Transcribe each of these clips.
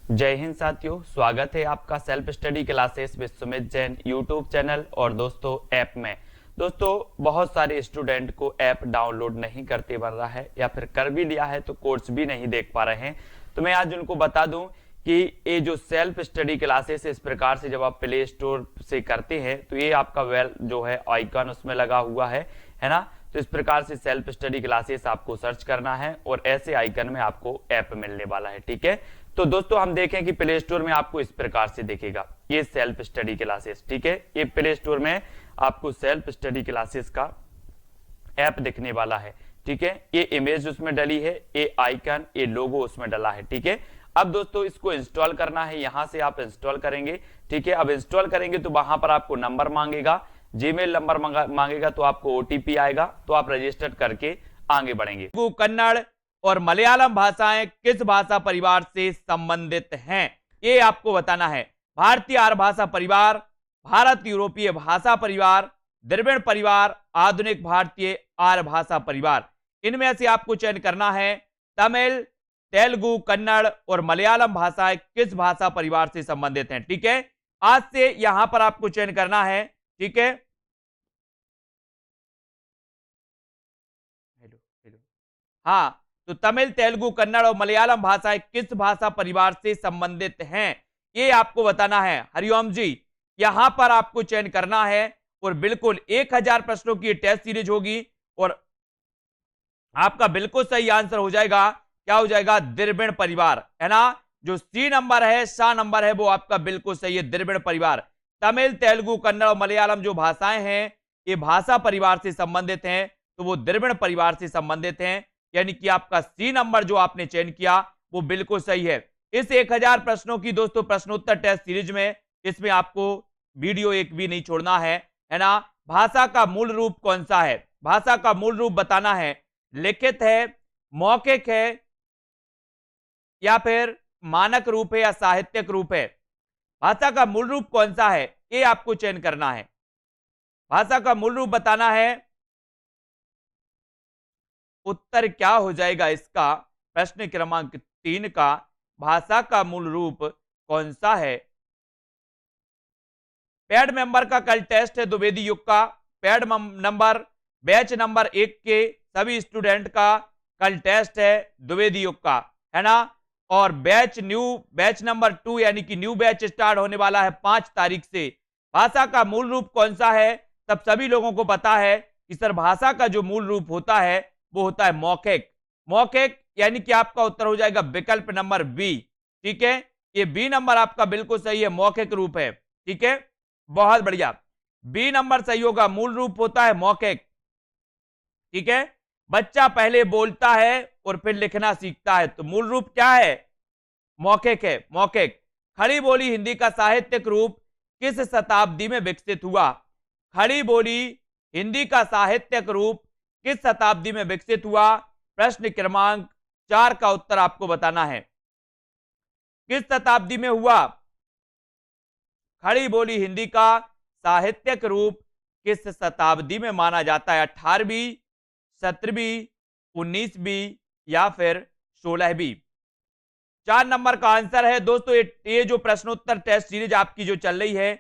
जय हिंद साथियों, स्वागत है आपका self study classes with Sumit Jain YouTube channel और दोस्तों ऐप में। दोस्तों बहुत सारे स्टूडेंट को ऐप डाउनलोड नहीं करते बन रहा है या फिर कर भी लिया है तो कोर्स भी नहीं देख पा रहे हैं। तो मैं आज उनको बता दूं कि ये जो सेल्फ स्टडी क्लासेस इस प्रकार से जब आप प्ले स्टोर से करते हैं तो ये आपका वेल जो है आइकन उसमें लगा हुआ है ना। तो इस प्रकार से सेल्फ स्टडी क्लासेस आपको सर्च करना है और ऐसे आइकन में आपको ऐप मिलने वाला है। ठीक है, तो दोस्तों हम देखें कि प्ले स्टोर में आपको इस प्रकार से दिखेगा ये सेल्फ स्टडी क्लासेस। ठीक है, ये प्ले स्टोर में आपको सेल्फ स्टडी क्लासेस का ऐप दिखने वाला है। ठीक है, ये इमेज उसमें डली है, ये आइकन, ये लोगो उसमें डला है। ठीक है, अब दोस्तों इसको इंस्टॉल करना है, यहां से आप इंस्टॉल करेंगे। ठीक है, अब इंस्टॉल करेंगे तो वहां पर आपको नंबर मांगेगा, जीमेल नंबर मांगेगा, तो आपको ओटीपी आएगा, तो आप रजिस्टर करके आगे बढ़ेंगे। कन्नड़ और मलयालम भाषाएं किस भाषा परिवार से संबंधित हैं, ये आपको बताना है। भारतीय आर्य भाषा परिवार, भारत यूरोपीय भाषा परिवार, द्रविड़ परिवार, आधुनिक भारतीय आर्य भाषा परिवार। इनमें से आपको चयन करना है। तमिल, तेलुगु, कन्नड़ और मलयालम भाषाएं किस भाषा परिवार से संबंधित हैं। ठीक है, आज से यहां पर आपको चयन करना है। ठीक है, हाँ, तो तमिल, तेलुगु, कन्नड़ और मलयालम भाषाएं किस भाषा परिवार से संबंधित हैं, ये आपको बताना है। हरिओम जी, यहां पर आपको चयन करना है और बिल्कुल 1000 प्रश्नों की टेस्ट सीरीज होगी और आपका बिल्कुल सही आंसर हो जाएगा, क्या हो जाएगा, द्रविड़ परिवार, है ना। जो सी नंबर है, सा नंबर है, वो आपका बिल्कुल सही है, द्रविड़ परिवार। तमिल, तेलुगु, कन्नड़ और मलयालम जो भाषाएं हैं ये भाषा परिवार से संबंधित हैं, तो वो द्रविड़ परिवार से संबंधित हैं, यानी कि आपका सी नंबर जो आपने चयन किया वो बिल्कुल सही है। इस 1000 प्रश्नों की दोस्तों प्रश्नोत्तर टेस्ट सीरीज में इसमें आपको वीडियो एक भी नहीं छोड़ना है ना। भाषा का मूल रूप कौन सा है, भाषा का मूल रूप बताना है। लिखित है, मौखिक है या फिर मानक रूप है या साहित्यिक रूप है। भाषा का मूल रूप कौन सा है ये आपको चयन करना है। भाषा का मूल रूप बताना है। उत्तर क्या हो जाएगा इसका, प्रश्न क्रमांक 3 का, भाषा का मूल रूप कौन सा है। पैड मेंबर का कल टेस्ट है द्विवेदी युग का। पैड नंबर बैच नंबर 1 के सभी स्टूडेंट का कल टेस्ट है द्विवेदी युग का, है ना। और बैच नंबर 2 यानी कि न्यू बैच स्टार्ट होने वाला है 5 तारीख से। भाषा का मूल रूप कौन सा है, तब सभी लोगों को पता है कि सर भाषा का जो मूल रूप होता है वो होता है मौखिक। मौखिक यानी कि आपका उत्तर हो जाएगा विकल्प नंबर बी। ठीक है, ये बी नंबर आपका बिल्कुल सही है, मौखिक रूप है। ठीक है, बहुत बढ़िया, बी नंबर सही होगा, मूल रूप होता है मौखिक। ठीक है, बच्चा पहले बोलता है और फिर लिखना सीखता है, तो मूल रूप क्या है, मौखिक है, मौखिक। खड़ी बोली हिंदी का साहित्यिक रूप किस शताब्दी में विकसित हुआ। खड़ी बोली हिंदी का साहित्यिक रूप किस शताब्दी में विकसित हुआ, प्रश्न क्रमांक 4 का उत्तर आपको बताना है। किस शताब्दी में हुआ खड़ी बोली हिंदी का साहित्यिक रूप, किस शताब्दी में माना जाता है, 18वीं, 17वीं, 19वीं या फिर 16वीं। 4 नंबर का आंसर है दोस्तों। ये जो प्रश्नोत्तर टेस्ट सीरीज आपकी जो चल रही है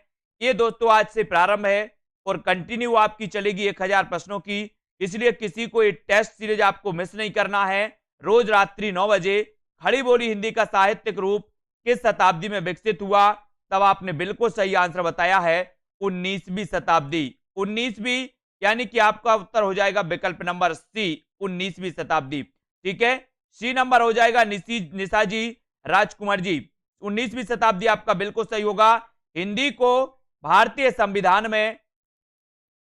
ये दोस्तों आज से प्रारंभ है और कंटिन्यू आपकी चलेगी 1000 प्रश्नों की, इसलिए किसी को ये टेस्ट सीरीज आपको मिस नहीं करना है। रोज रात्रि 9 बजे खड़ी बोली हिंदी का साहित्यिक रूप किस शताब्दी में विकसित हुआ, तब आपने बिल्कुल सही आंसर बताया है 19वीं शताब्दी। 19वीं यानी कि आपका उत्तर हो जाएगा विकल्प नंबर सी, 19वीं शताब्दी। ठीक है, सी नंबर हो जाएगा निशाजी राजकुमार जी, 19वीं शताब्दी आपका बिल्कुल सही होगा। हिंदी को भारतीय संविधान में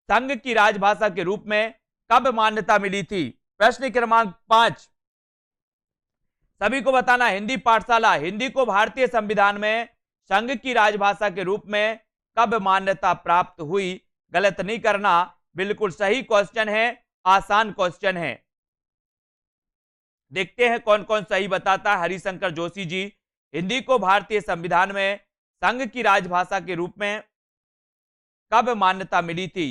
संघ की राजभाषा के रूप में कब मान्यता मिली थी, प्रश्न क्रमांक 5 सभी को बताना। हिंदी पाठशाला हिंदी को भारतीय संविधान में संघ की राजभाषा के रूप में कब मान्यता प्राप्त हुई, गलत नहीं करना, बिल्कुल सही क्वेश्चन है, आसान क्वेश्चन है। देखते हैं कौन कौन सही बताता है। हरिशंकर जोशी जी, हिंदी को भारतीय संविधान में संघ की राजभाषा के रूप में कब मान्यता मिली थी,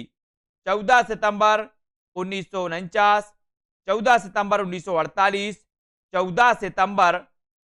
14 सितंबर 1949, 14 सितंबर 1948, 14 सितंबर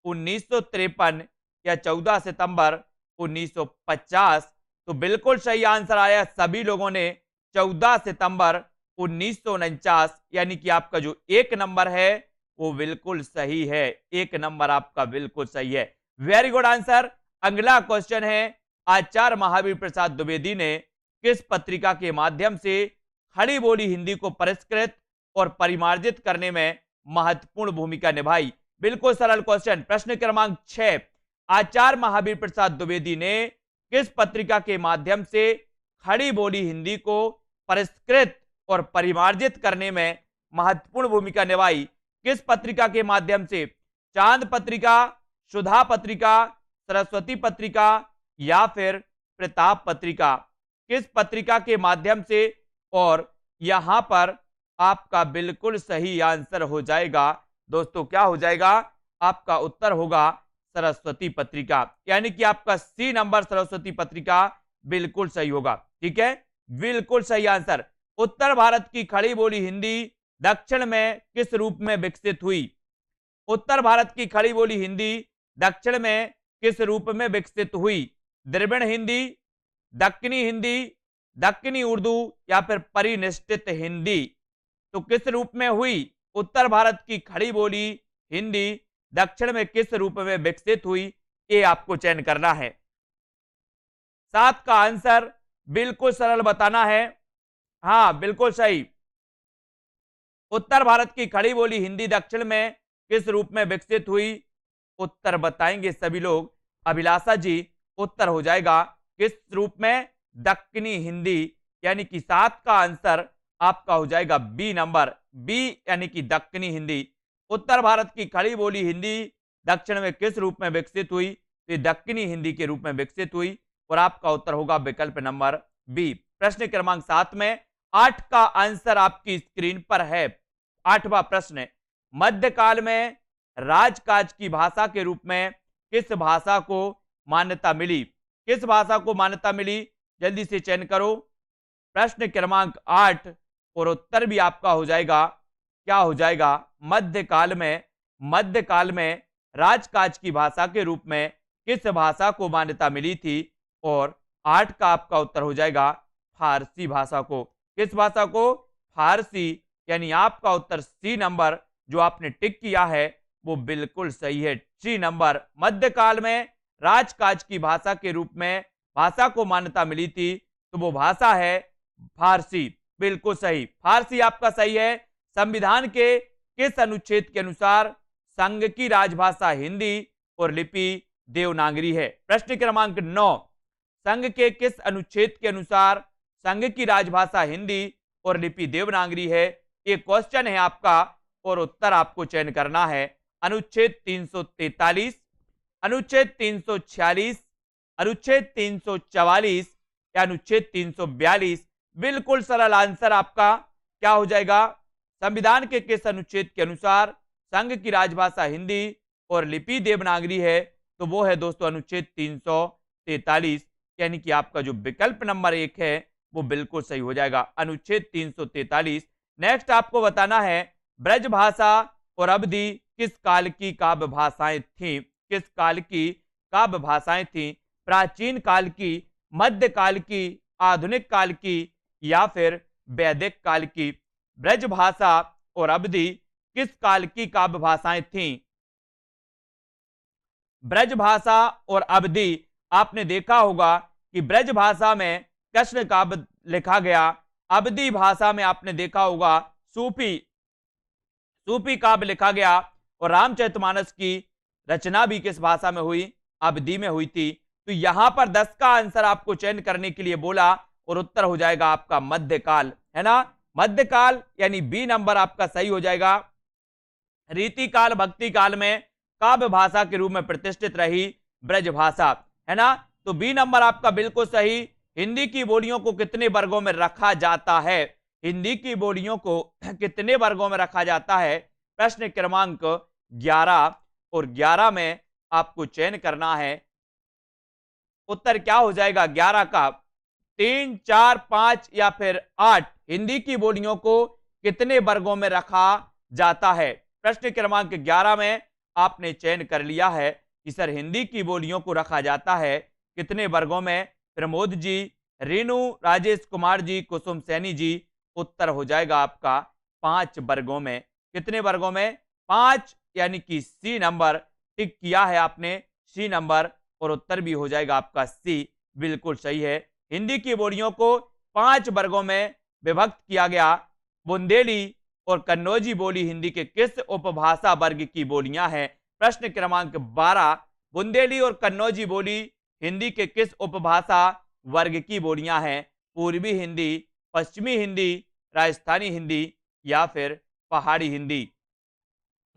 1953 या 14 सितंबर 1950? तो बिल्कुल सही आंसर आया सभी लोगों ने 14 सितंबर 1949, यानी कि आपका जो एक नंबर है वो बिल्कुल सही है। एक नंबर आपका बिल्कुल सही है। Very good answer. अगला क्वेश्चन है, आचार्य महावीर प्रसाद द्विवेदी ने किस पत्रिका के माध्यम से खड़ी बोली हिंदी को परिष्कृत और परिमार्जित करने में महत्वपूर्ण भूमिका निभाई? बिल्कुल सरल क्वेश्चन। प्रश्न क्रमांक 6, आचार्य महावीर प्रसाद द्विवेदी ने किस पत्रिका के माध्यम से खड़ी बोली हिंदी को परिष्कृत और परिमार्जित करने में महत्वपूर्ण भूमिका निभाई? किस पत्रिका के माध्यम से? चांद पत्रिका, सुधा पत्रिका, सरस्वती पत्रिका या फिर प्रताप पत्रिका? किस पत्रिका के माध्यम से? और यहां पर आपका बिल्कुल सही आंसर हो जाएगा दोस्तों, क्या हो जाएगा? आपका उत्तर होगा सरस्वती पत्रिका, यानी कि आपका सी नंबर सरस्वती पत्रिका बिल्कुल सही होगा। ठीक है, बिल्कुल सही आंसर। उत्तर भारत की खड़ी बोली हिंदी दक्षिण में किस रूप में विकसित हुई? उत्तर भारत की खड़ी बोली हिंदी दक्षिण में किस रूप में विकसित हुई? द्रविड़ हिंदी, दक्कनी हिंदी, दक्कनी उर्दू या फिर परिनिष्ठित हिंदी? तो किस रूप में हुई? उत्तर भारत की खड़ी बोली हिंदी दक्षिण में किस रूप में विकसित हुई, ये आपको चयन करना है। 7 का आंसर बिल्कुल सरल बताना है। हाँ बिल्कुल सही। उत्तर भारत की खड़ी बोली हिंदी दक्षिण में किस रूप में विकसित हुई? उत्तर बताएंगे सभी लोग। अभिलाषा जी, उत्तर हो जाएगा किस रूप में? दक्कनी हिंदी, यानी कि 7 का आंसर आपका हो जाएगा बी नंबर, बी यानी कि दक्कनी हिंदी। उत्तर भारत की खड़ी बोली हिंदी दक्षिण में किस रूप में विकसित हुई? तो दक्कनी हिंदी के रूप में विकसित हुई और आपका उत्तर होगा विकल्प नंबर बी। प्रश्न क्रमांक 7 में 8 का आंसर आपकी स्क्रीन पर है। 8वां प्रश्न, मध्यकाल में राजकाज की भाषा के रूप में किस भाषा को मान्यता मिली? किस भाषा को मान्यता मिली? जल्दी से चयन करो। प्रश्न क्रमांक 8 और उत्तर भी आपका हो जाएगा, क्या हो जाएगा? मध्यकाल में राजकाज की भाषा के रूप में किस भाषा को मान्यता मिली थी? और 8 का आपका उत्तर हो जाएगा फारसी भाषा को। किस भाषा को? फारसी, यानी आपका उत्तर सी नंबर जो आपने टिक किया है वो बिल्कुल सही है। सी नंबर, मध्यकाल में राजकाज की भाषा के रूप में भाषा को मान्यता मिली थी तो वो भाषा है फारसी। बिल्कुल सही, फारसी आपका सही है। संविधान के किस अनुच्छेद के अनुसार संघ की राजभाषा हिंदी और लिपि देवनागरी है? प्रश्न क्रमांक 9, संघ के किस अनुच्छेद के अनुसार संघ की राजभाषा हिंदी और लिपि देवनागरी है? ये क्वेश्चन है आपका और उत्तर आपको चयन करना है। अनुच्छेद 343, अनुच्छेद 346, अनुच्छेद 344 या अनुच्छेद 342? बिल्कुल सरल आंसर आपका क्या हो जाएगा? संविधान के किस अनुच्छेद के अनुसार संघ की राजभाषा हिंदी और लिपि देवनागरी है? तो वो है दोस्तों अनुच्छेद 343, यानी कि आपका जो विकल्प नंबर 1 है वो बिल्कुल सही हो जाएगा, अनुच्छेद 343। नेक्स्ट आपको बताना है ब्रज भाषा और अवधि किस काल की काव्य भाषाएं थी? किस काल की काव्य भाषाएं थी? प्राचीन काल की, मध्यकाल की, आधुनिक काल की या फिर वैदिक काल की? ब्रज भाषा और अवधि किस काल की काव्य भाषाएं थी? ब्रज भाषा और अवधि, आपने देखा होगा कि ब्रज भाषा में कृष्ण काव्य लिखा गया, अवधि भाषा में आपने देखा होगा सूफी काव्य लिखा गया और रामचरितमानस की रचना भी किस भाषा में हुई? अवधि में हुई थी। तो यहां पर 10 का आंसर आपको चयन करने के लिए बोला और उत्तर हो जाएगा आपका मध्यकाल, है ना? मध्यकाल यानी बी नंबर आपका सही हो जाएगा। रीतिकाल, भक्ति काल में काव्य भाषा के रूप में प्रतिष्ठित रही ब्रज भाषा, है ना? तो बी नंबर आपका बिल्कुल सही। हिंदी की बोलियों को कितने वर्गों में रखा जाता है? हिंदी की बोलियों को कितने वर्गों में रखा जाता है? प्रश्न क्रमांक 11 और 11 में आपको चयन करना है। उत्तर क्या हो जाएगा 11 का? 3, 4, 5 या फिर 8? हिंदी की बोलियों को कितने वर्गों में रखा जाता है? प्रश्न क्रमांक 11 में आपने चयन कर लिया है कि सर हिंदी की बोलियों को रखा जाता है कितने वर्गों में? प्रमोद जी, रेणु, राजेश कुमार जी, कुसुम सैनी जी, उत्तर हो जाएगा आपका 5 वर्गों में। कितने वर्गों में? 5, यानी कि सी नंबर टिक किया है आपने, सी नंबर, और उत्तर भी हो जाएगा आपका सी, बिल्कुल सही है। हिंदी की बोलियों को 5 वर्गों में विभक्त किया गया। बुंदेली और कन्नौजी बोली हिंदी के किस उपभाषा वर्ग की बोलियां हैं? प्रश्न क्रमांक 12, बुंदेली और कन्नौजी बोली हिंदी के किस उपभाषा वर्ग की बोलियां हैं? पूर्वी हिंदी, पश्चिमी हिंदी, राजस्थानी हिंदी या फिर पहाड़ी हिंदी?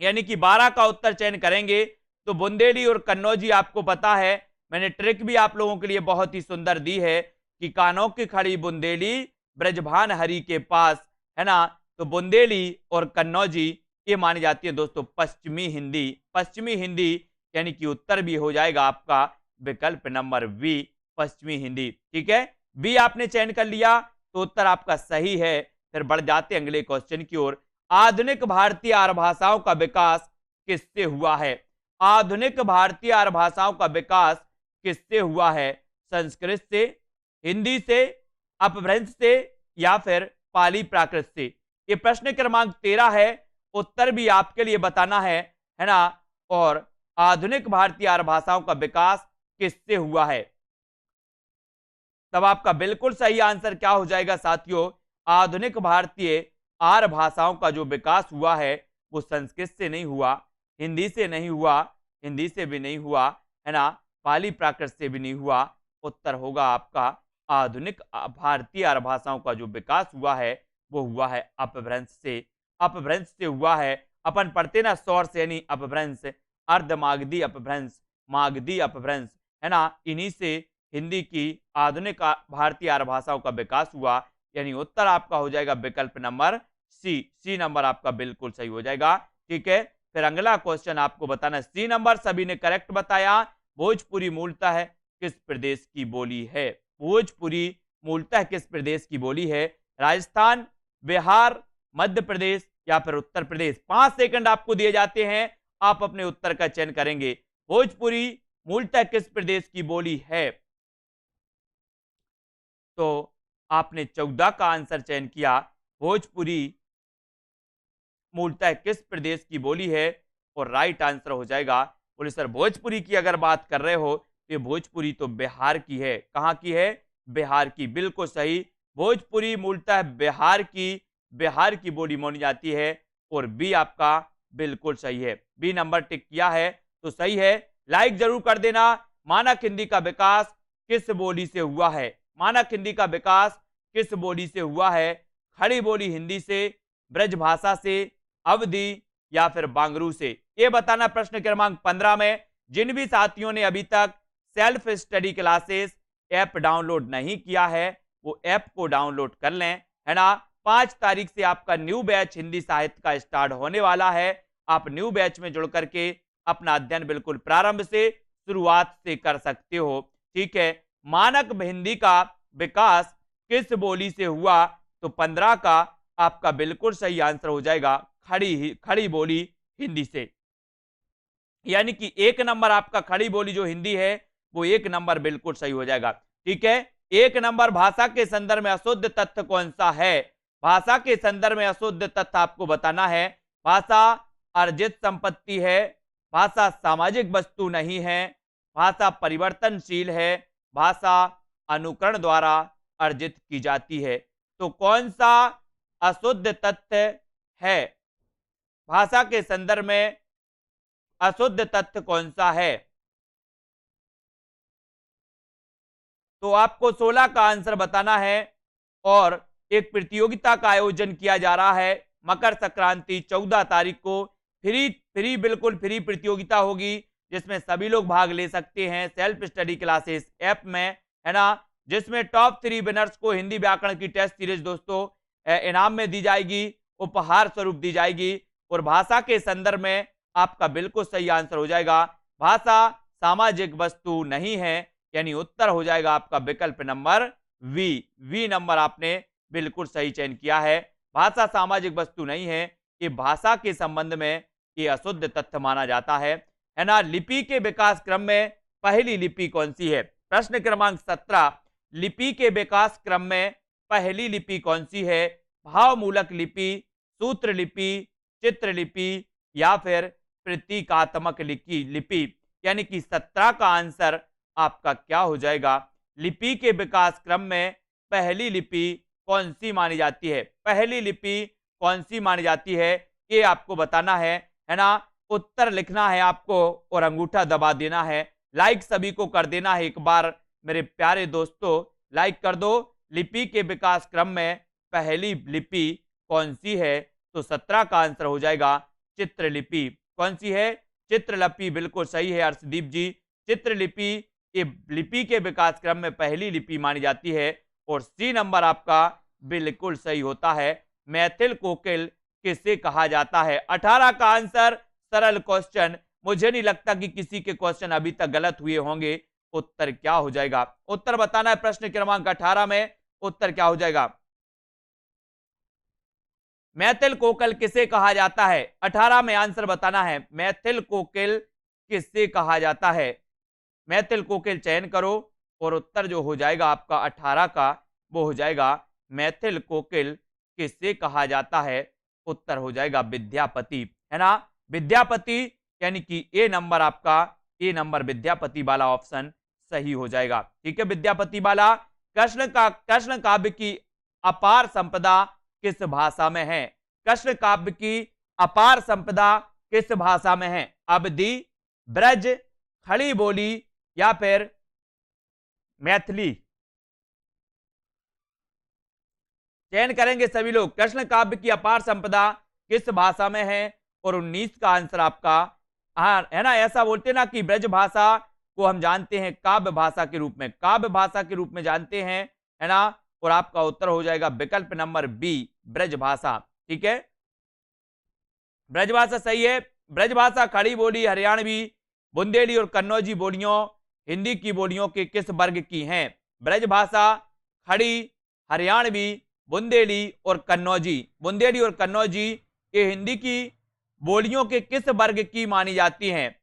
यानी कि 12 का उत्तर चयन करेंगे तो बुंदेली और कन्नौजी आपको पता है, मैंने ट्रिक भी आप लोगों के लिए बहुत ही सुंदर दी है कि कानों की खड़ी बुंदेली ब्रजभान हरि के पास, है ना। तो बुंदेली और कन्नौजी ये मानी जाती है दोस्तों पश्चिमी हिंदी। पश्चिमी हिंदी यानी कि उत्तर भी हो जाएगा आपका विकल्प नंबर बी, पश्चिमी हिंदी। ठीक है, बी आपने चयन कर लिया तो उत्तर आपका सही है। फिर बढ़ जाते अगले क्वेश्चन की ओर। आधुनिक भारतीय आर्य भाषाओं का विकास किससे हुआ है? आधुनिक भारतीय आर्य भाषाओं का विकास किससे हुआ है? संस्कृत से, हिंदी से, अपभ्रंश से या फिर पाली प्राकृत से? ये प्रश्न क्रमांक 13 है, उत्तर भी आपके लिए बताना है ना। और आधुनिक भारतीय आर्य भाषाओं का विकास किससे हुआ है? तब आपका बिल्कुल सही आंसर क्या हो जाएगा साथियों? आधुनिक भारतीय आर्य भाषाओं का जो विकास हुआ है वो संस्कृत से नहीं हुआ, हिंदी से नहीं हुआ, हिंदी से भी नहीं हुआ, है ना, पाली प्राकृत से भी नहीं हुआ। उत्तर होगा आपका आधुनिक भारतीय आर्य भाषाओं का जो विकास हुआ है वो हुआ है अपभ्रंश से। अपभ्रंश से हुआ है। अपन पढ़ते ना सौर से, यानी अपभ्रंश, अर्धमागधी अपभ्रंश, मागधी अपभ्रंश, है ना, इन्हीं से हिंदी की आधुनिक भारतीय आर्य भाषाओं का विकास हुआ। यानी उत्तर आपका हो जाएगा विकल्प नंबर सी, सी नंबर आपका बिल्कुल सही हो जाएगा। ठीक है, फिर अगला क्वेश्चन आपको बताना, सी नंबर सभी ने करेक्ट बताया। भोजपुरी मूलतः है किस प्रदेश की बोली है? भोजपुरी मूलतः किस प्रदेश की बोली है? राजस्थान, बिहार, मध्य प्रदेश या फिर उत्तर प्रदेश? 5 सेकंड आपको दिए जाते हैं, आप अपने उत्तर का चयन करेंगे। भोजपुरी मूलतः किस प्रदेश की बोली है? तो आपने 14 का आंसर चयन किया। भोजपुरी मूलतः किस प्रदेश की बोली है? और राइट आंसर हो जाएगा। बोले सर भोजपुरी की अगर बात कर रहे हो तो भोजपुरी तो बिहार की है। कहां की है? बिहार की, बिल्कुल सही। भोजपुरी मूलतः बिहार की बोली मानी जाती है। और बी आपका बिल्कुल सही है, बी नंबर टिक किया है तो सही है। लाइक जरूर कर देना। मानक हिंदी का विकास किस बोली से हुआ है? मानक हिंदी का विकास किस बोली से हुआ है? खड़ी बोली हिंदी से, ब्रजभाषा से, अवधी या फिर बांगरू से? ये बताना प्रश्न क्रमांक 15 में। जिन भी साथियों ने अभी तक self study classes app download नहीं किया है वो ऐप को डाउनलोड कर लें, है ना। 5 तारीख से आपका न्यू बैच हिंदी साहित्य का स्टार्ट होने वाला है। आप न्यू बैच में जुड़ करके अपना अध्ययन बिल्कुल प्रारंभ से, शुरुआत से कर सकते हो। ठीक है, मानक हिंदी का विकास किस बोली से हुआ? तो 15 का आपका बिल्कुल सही आंसर हो जाएगा खड़ी बोली हिंदी से। यानी कि 1 नंबर आपका खड़ी बोली जो हिंदी है वो 1 नंबर बिल्कुल सही हो जाएगा। ठीक है, 1 नंबर भाषा के संदर्भ में अशुद्ध तथ्य कौन सा है? भाषा के संदर्भ में अशुद्ध तथ्य आपको बताना है। भाषा अर्जित संपत्ति है, भाषा सामाजिक वस्तु नहीं है, भाषा परिवर्तनशील है, भाषा अनुकरण द्वारा अर्जित की जाती है। तो कौन सा अशुद्ध तथ्य है? भाषा के संदर्भ में अशुद्ध तथ्य कौन सा है? तो आपको 16 का आंसर बताना है। और एक प्रतियोगिता का आयोजन किया जा रहा है मकर संक्रांति 14 तारीख को। बिल्कुल फ्री प्रतियोगिता होगी जिसमें सभी लोग भाग ले सकते हैं सेल्फ स्टडी क्लासेस ऐप में, है ना। जिसमें टॉप 3 विनर्स को हिंदी व्याकरण की टेस्ट सीरीज दोस्तों इनाम में दी जाएगी, उपहार स्वरूप दी जाएगी। और भाषा के संदर्भ में आपका बिल्कुल सही आंसर हो जाएगा भाषा सामाजिक वस्तु नहीं है, यानी उत्तर हो जाएगा आपका विकल्प नंबर वी। वी नंबर आपने बिल्कुल सही चयन किया है। भाषा सामाजिक वस्तु नहीं है, ये भाषा के संबंध में ये अशुद्ध तथ्य माना जाता है। है ना। लिपि के विकास क्रम में पहली लिपि कौन सी है? प्रश्न क्रमांक 17, लिपि के विकास क्रम में पहली लिपि कौन सी है? भावमूलक लिपि, सूत्र लिपि, चित्र लिपि या फिर प्रतीकात्मक लिपि। यानी कि 17 का आंसर आपका क्या हो जाएगा? लिपि के विकास क्रम में पहली लिपि कौन सी मानी जाती है? पहली लिपि कौन सी मानी जाती है, ये आपको बताना है ना। उत्तर लिखना है आपको और अंगूठा दबा देना है। लाइक सभी को कर देना है। एक बार मेरे प्यारे दोस्तों लाइक कर दो। लिपि के विकास क्रम में पहली लिपि कौन सी है? तो 17 का आंसर हो जाएगा चित्रलिपि। कौन सी है? चित्रलिपि, बिल्कुल सही है अर्शदीप जी। चित्रलिपि ये लिपि के विकास क्रम में पहली लिपि मानी जाती है। और सी नंबर आपका बिल्कुल सही होता है। मैथिल कोकिल किसे कहा जाता है? 18 का आंसर। सरल क्वेश्चन, मुझे नहीं लगता कि किसी के क्वेश्चन अभी तक गलत हुए होंगे। उत्तर क्या हो जाएगा? उत्तर बताना है प्रश्न क्रमांक 18 में। उत्तर क्या हो जाएगा? मैथिल कोकिल किसे कहा जाता है? 18 में आंसर बताना है। मैथिल कोकिल किसे कहा जाता है? मैथिल कोकिल चयन करो और उत्तर जो हो जाएगा आपका 18 का वो हो जाएगा मैथिल कोकिल किसे कहा जाता है? उत्तर हो जाएगा विद्यापति, है ना। विद्यापति यानी कि ए नंबर आपका, ए नंबर विद्यापति वाला ऑप्शन सही हो जाएगा। ठीक है, विद्यापति वाला। कृष्ण काव्य की अपार संपदा किस भाषा में है? कृष्ण काव्य की अपार संपदा किस भाषा में है? अवधी, ब्रज, खड़ी बोली या फिर मैथिली? चयन करेंगे सभी लोग। कृष्ण काव्य की अपार संपदा किस भाषा में है? और 19 का आंसर आपका, हाँ है ना। ऐसा बोलते ना कि ब्रज भाषा को हम जानते हैं काव्य भाषा के रूप में, काव्य भाषा के रूप में जानते हैं, है ना। और आपका उत्तर हो जाएगा विकल्प नंबर बी, ब्रज भाषा। ठीक है, ब्रज भाषा सही है। ब्रज भाषा खड़ी बोली, हरियाणवी, बुंदेली और कन्नौजी बोलियों हिंदी की बोलियों के किस वर्ग की हैं? ब्रज भाषा, खड़ी, हरियाणवी, बुंदेली और कन्नौजी। बुंदेली और कन्नौजी ये हिंदी की बोलियों के किस वर्ग की मानी जाती हैं?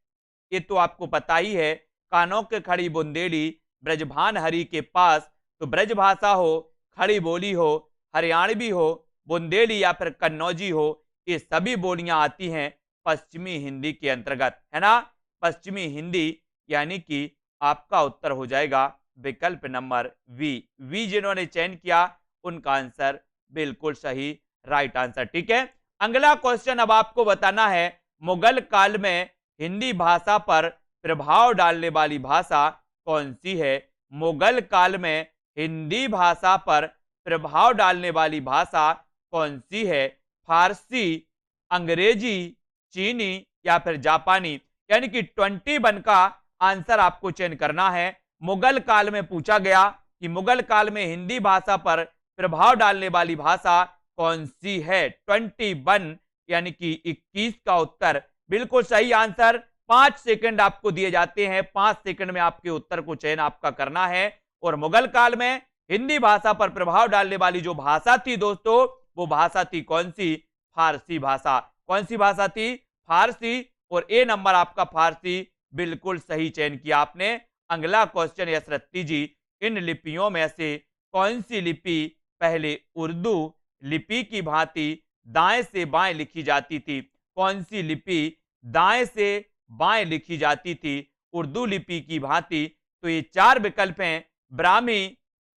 ये तो आपको पता ही है। कानों के खड़ी बुंदेली ब्रजभान हरि के पास। तो ब्रज भाषा हो, खड़ी बोली हो, हरियाणवी हो, बुंदेली या फिर कन्नौजी हो, ये सभी बोलियां आती हैं पश्चिमी हिंदी के अंतर्गत, है ना। पश्चिमी हिंदी यानी कि आपका उत्तर हो जाएगा विकल्प नंबर वी जिन्होंने चयन किया उनका आंसर बिल्कुल सही, राइट आंसर। ठीक है, अगला क्वेश्चन अब आपको बताना है, मुगल काल में हिंदी भाषा पर प्रभाव डालने वाली भाषा कौन सी है? मुगल काल में हिंदी भाषा पर प्रभाव डालने वाली भाषा कौन सी है? फारसी, अंग्रेजी, चीनी या फिर जापानी? यानी कि 21 का आंसर आपको चयन करना है। मुगल काल में पूछा गया कि मुगल काल में हिंदी भाषा पर प्रभाव डालने वाली भाषा कौन सी है? 21 यानी कि 21 का उत्तर बिल्कुल सही आंसर। 5 सेकंड आपको दिए जाते हैं, 5 सेकंड में आपके उत्तर को चयन आपका करना है। और मुगल काल में हिंदी भाषा पर प्रभाव डालने वाली जो भाषा थी दोस्तों, वो भाषा थी कौन सी? फारसी भाषा। कौन सी भाषा थी? फारसी। और ए नंबर आपका फारसी बिल्कुल सही चयन किया आपने। अगला क्वेश्चन यशरत्ती जी, इन लिपियों में से कौन सी लिपि पहले उर्दू लिपि की भांति दाएं से बाएं लिखी जाती थी? कौन सी लिपि दाएं से बाएं लिखी जाती थी उर्दू लिपि की भांति? तो ये 4 विकल्प हैं, ब्राह्मी,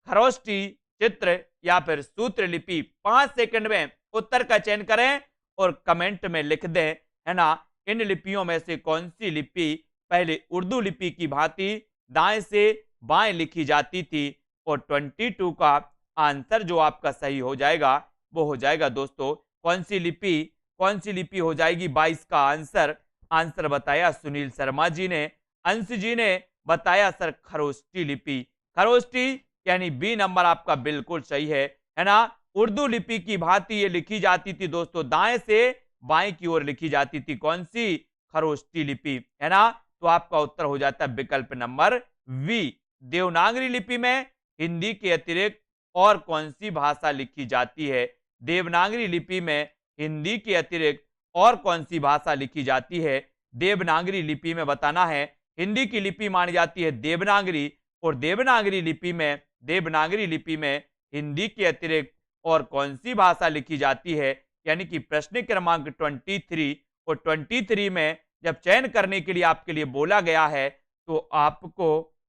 खरोष्टी, चित्र या फिर सूत्र लिपि। 5 सेकंड में उत्तर का चयन करें और कमेंट में लिख दें, है ना। इन लिपियों में से कौन सी लिपि पहले उर्दू लिपि की भांति दाएं से बाएं लिखी जाती थी? और 22 का आंसर जो आपका सही हो जाएगा वो हो जाएगा दोस्तों कौन सी लिपि? कौन सी लिपि हो जाएगी 22 का आंसर? आंसर बताया सुनील शर्मा जी ने। अंश जी ने बताया सर खरोष्टी लिपि। खरोष्टी यानी बी नंबर आपका बिल्कुल सही है ना। उर्दू लिपि की भांति ये लिखी जाती थी दोस्तों, दाएं से बाएं की ओर लिखी जाती थी। कौन सी? खरोष्टी लिपि, है ना। तो आपका उत्तर हो जाता है विकल्प नंबर वी। देवनागरी लिपि में हिंदी के अतिरिक्त और कौन सी भाषा लिखी जाती है? देवनागरी लिपि में हिंदी के अतिरिक्त और कौन सी भाषा लिखी जाती है? देवनागरी लिपि में बताना है। हिंदी की लिपि मानी जाती है देवनागरी, और देवनागरी लिपि में हिंदी के अतिरिक्त और कौन सी भाषा लिखी जाती है, यानी कि प्रश्न क्रमांक 23 और 23 में जब चयन करने के लिए आपके लिए बोला गया है तो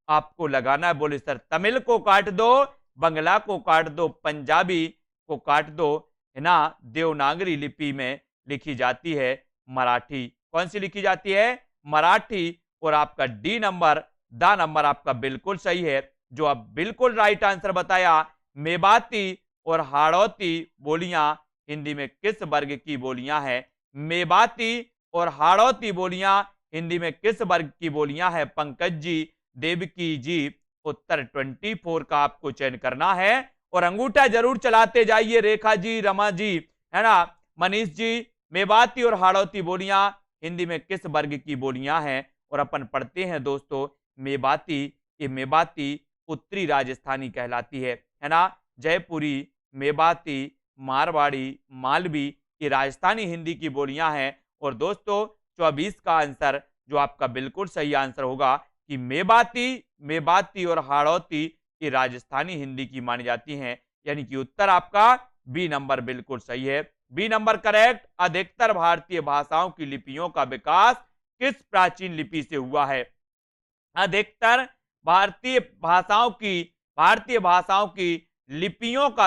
आपको लगाना है। बोले सर तमिल को काट दो, बंगला को काट दो, पंजाबी को काट दो, है ना। देवनागरी लिपि में लिखी जाती है मराठी। कौन सी लिखी जाती है? मराठी। और आपका डी नंबर आपका बिल्कुल सही है, जो आप बिल्कुल राइट आंसर बताया। मेवाती और हाड़ौती बोलियां हिंदी में किस वर्ग की बोलियां हैं? मेवाती और हाड़ौती बोलियां हिंदी में किस वर्ग की बोलियां हैं? पंकज जी, देवकी जी, उत्तर 24 का आपको चयन करना है। और अंगूठा जरूर चलाते जाइए, रेखा जी, रमा जी, है ना, मनीष जी। मेवाती और हाड़ौती बोलियां हिंदी में किस वर्ग की बोलियां हैं? और अपन पढ़ते हैं दोस्तों मेवाती, ये मेवाती उत्तरी राजस्थानी कहलाती है ना। जयपुरी, मेवाती, मारवाड़ी, मालवी ये राजस्थानी हिंदी की बोलियां हैं। और दोस्तों 24 का आंसर जो आपका बिल्कुल सही आंसर होगा कि मेवाती और हाड़ौती ये राजस्थानी हिंदी की मानी जाती हैं, यानी कि उत्तर आपका बी नंबर बिल्कुल सही है। B number correct. अधिकतर भारतीय भाषाओं की लिपियों का विकास किस प्राचीन लिपि से हुआ है? अधिकतर भारतीय भाषाओं की लिपियों का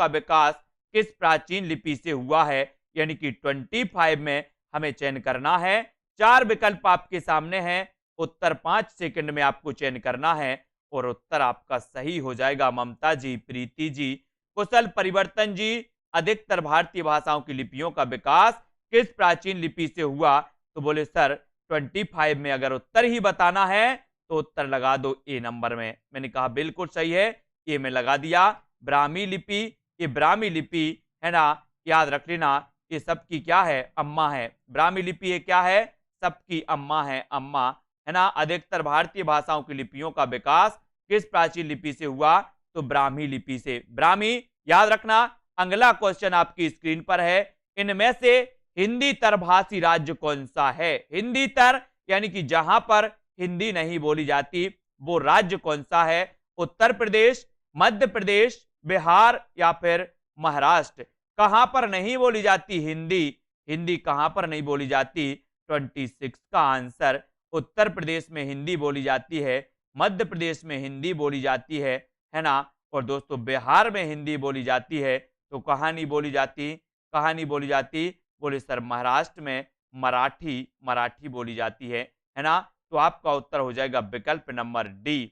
विकास किस प्राचीन लिपि से हुआ है? यानी कि 25 में हमें चयन करना है। 4 विकल्प आपके सामने हैं, उत्तर 5 सेकंड में आपको चयन करना है। और उत्तर आपका सही हो जाएगा ममता जी, प्रीति जी, कुशल परिवर्तन जी। अधिकतर भारतीय भाषाओं की लिपियों का विकास किस प्राचीन लिपि से हुआ? तो बोले सर 25 में अगर उत्तर ही बताना है तो उत्तर लगा दो ए नंबर में। मैंने कहा बिल्कुल सही है, ये मैं लगा दिया। ब्राह्मी लिपि, ये ब्राह्मी लिपि है ना, याद रख लेना, ये सबकी क्या है? अम्मा है। ब्राह्मी लिपि ये क्या है? सबकी अम्मा है, अम्मा, है ना। अधिकतर भारतीय भाषाओं की लिपियों का विकास किस प्राचीन लिपि से हुआ? तो ब्राह्मी लिपि से। ब्राह्मी याद रखना। अगला क्वेश्चन आपकी स्क्रीन पर है, इनमें से हिंदी तरभाषी राज्य कौन सा है? हिंदी तर यानी कि जहां पर हिंदी नहीं बोली जाती वो राज्य कौन सा है? उत्तर प्रदेश, मध्य प्रदेश, बिहार या फिर महाराष्ट्र। कहां पर नहीं बोली जाती हिंदी? हिंदी कहां पर नहीं बोली जाती? 26 का आंसर उत्तर प्रदेश में हिंदी बोली जाती है, मध्य प्रदेश में हिंदी बोली जाती है ना। और दोस्तों बिहार में हिंदी बोली जाती है। तो कहां नहीं बोली जाती? कहां नहीं बोली जाती? बोले सर महाराष्ट्र में मराठी बोली जाती है ना। तो आपका उत्तर हो जाएगा विकल्प नंबर डी।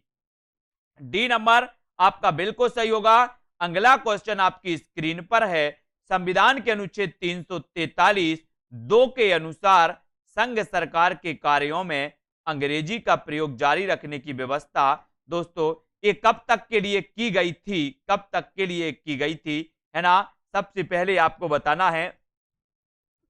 डी नंबर आपका बिल्कुल सही होगा। अगला क्वेश्चन आपकी स्क्रीन पर है, संविधान के अनुच्छेद 343 2 के अनुसार संघ सरकार के कार्यों में अंग्रेजी का प्रयोग जारी रखने की व्यवस्था दोस्तों ये कब तक के लिए की गई थी? कब तक के लिए की गई थी, है ना। सबसे पहले आपको बताना है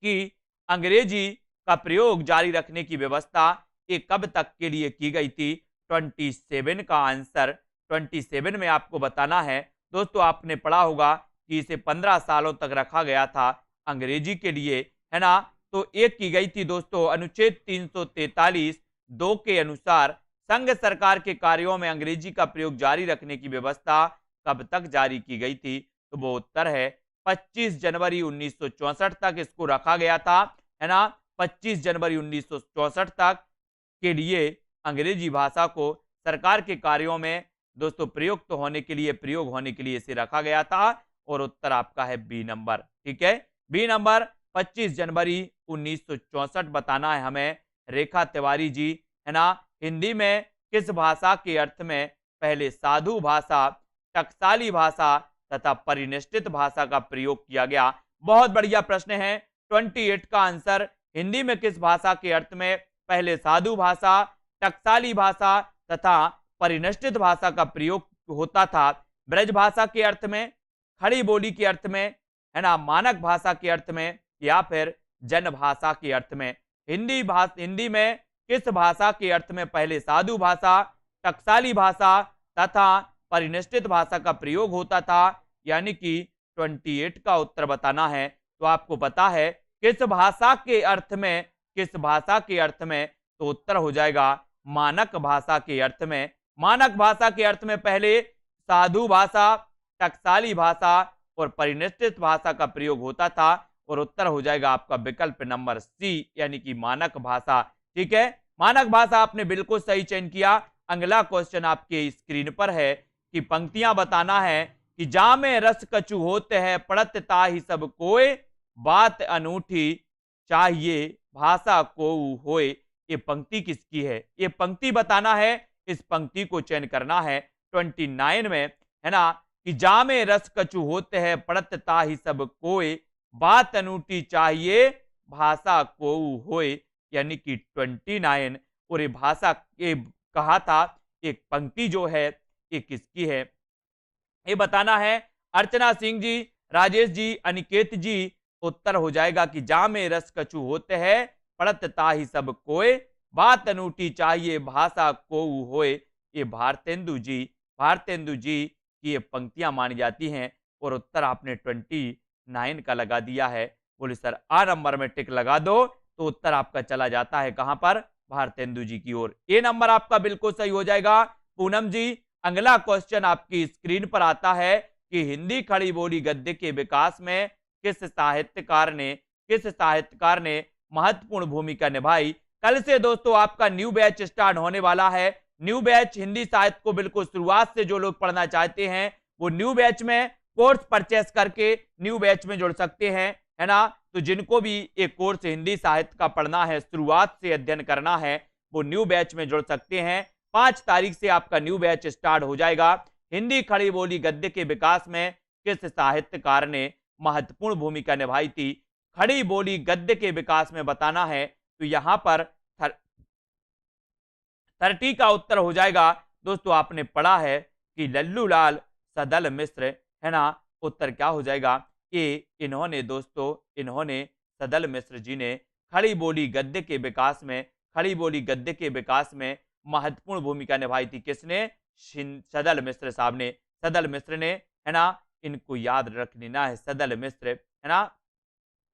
कि अंग्रेजी का प्रयोग जारी रखने की व्यवस्था ये कब तक के लिए की गई थी? 27 का आंसर 27 में आपको बताना है। दोस्तों आपने पढ़ा होगा कि इसे 15 सालों तक रखा गया था अंग्रेजी के लिए, है ना। तो एक की गई थी दोस्तों अनुच्छेद 343 2 के अनुसार संघ सरकार के कार्यों में अंग्रेजी का प्रयोग जारी रखने की व्यवस्था कब तक जारी की गई थी? तो वो उत्तर है 25 जनवरी 1964 तक इसको रखा गया था, है ना। 25 जनवरी 1964 तक के लिए अंग्रेजी भाषा को सरकार के कार्यों में दोस्तों प्रयोग होने के लिए इसे रखा गया था। और उत्तर आपका है बी नंबर, ठीक है। बी नंबर 25 जनवरी 1964 बताना है हमें। रेखा तिवारी जी, है ना। हिंदी में किस भाषा के अर्थ में पहले साधु भाषा, टकसाली भाषा तथा परिनिष्ठित भाषा का प्रयोग किया गया? बहुत बढ़िया प्रश्न है। 28 का आंसर हिंदी में किस भाषा के अर्थ में पहले साधु भाषा, टकसाली भाषा तथा परिनिष्ठित भाषा का प्रयोग होता था? ब्रज भाषा के अर्थ में, खड़ी बोली के अर्थ में, है ना, मानक भाषा के अर्थ में या फिर जन भाषा के अर्थ में? हिंदी में किस भाषा के अर्थ में पहले साधु भाषा, टकसाली भाषा तथा परिनिष्ठित भाषा का प्रयोग होता था? यानी कि 28 का उत्तर बताना है। तो आपको पता है किस भाषा के अर्थ में किस भाषा के अर्थ में? तो उत्तर हो जाएगा मानक भाषा के अर्थ में। मानक भाषा के अर्थ में पहले साधु भाषा, टकसाली भाषा और परिनिष्ठित भाषा का प्रयोग होता था, और उत्तर हो जाएगा आपका विकल्प नंबर सी, यानी कि मानक भाषा। ठीक है, मानक भाषा आपने बिल्कुल सही चयन किया। अगला क्वेश्चन आपके स्क्रीन पर है कि पंक्तियां बताना है कि जामे रस कछु होते हैं पढ़त ताहि सब कोय, बात अनूठी चाहिए भाषा को होए। ये पंक्ति किसकी है? ये पंक्ति बताना है, इस पंक्ति को चयन करना है 29 में, है ना, कि जामे रस कछु होते हैं पढ़त ताहि सब कोय, बात अनूठी चाहिए भाषा को होए, यानी कि 29। और ये भाषा ये कहा था, एक पंक्ति जो है ये किसकी है ये बताना है। अर्चना सिंह जी, राजेश जी, अनिकेत जी, उत्तर हो जाएगा कि जामे रस कछु होते हैं पढ़त ताहि सब कोय, बात अनूठी चाहिए भाषा को होए। ये भारतेंदु जी की ये पंक्तियां मानी जाती हैं, और उत्तर आपने 29 का लगा दिया है। बोले सर आ नंबर में टिक लगा दो, तो उत्तर आपका चला जाता है कहां पर? भारतेंदु जी की ओर। ए नंबर आपका बिल्कुल सही हो जाएगा। पूनम जी, अगला क्वेश्चन आपकी स्क्रीन पर आता है कि हिंदी खड़ी बोली गद्य के विकास में किस साहित्यकार ने महत्वपूर्ण भूमिका निभाई। कल से दोस्तों आपका न्यू बैच स्टार्ट होने वाला है। न्यू बैच हिंदी साहित्य को बिल्कुल शुरुआत से जो लोग पढ़ना चाहते हैं वो न्यू बैच में कोर्स परचेस करके न्यू बैच में जुड़ सकते हैं, है ना। तो जिनको भी एक कोर्स हिंदी साहित्य का पढ़ना है, शुरुआत से अध्ययन करना है, वो न्यू बैच में जुड़ सकते हैं। 5 तारीख से आपका न्यू बैच स्टार्ट हो जाएगा। हिंदी खड़ी बोली गद्य के विकास में किस साहित्यकार ने महत्वपूर्ण भूमिका निभाई थी? खड़ी बोली गद्य के विकास में बताना है, तो यहां पर 30 का उत्तर हो जाएगा। दोस्तों आपने पढ़ा है कि लल्लूलाल सदल मिश्र, है ना, उत्तर क्या हो जाएगा? ये इन्होंने सदल मिश्र जी ने खड़ी बोली गद्य के विकास में महत्वपूर्ण भूमिका निभाई थी। किसने? सदल मिश्र साहब ने, सदल मिश्र ने, है ना। इनको याद रख लेना है, सदल मिश्र, है ना।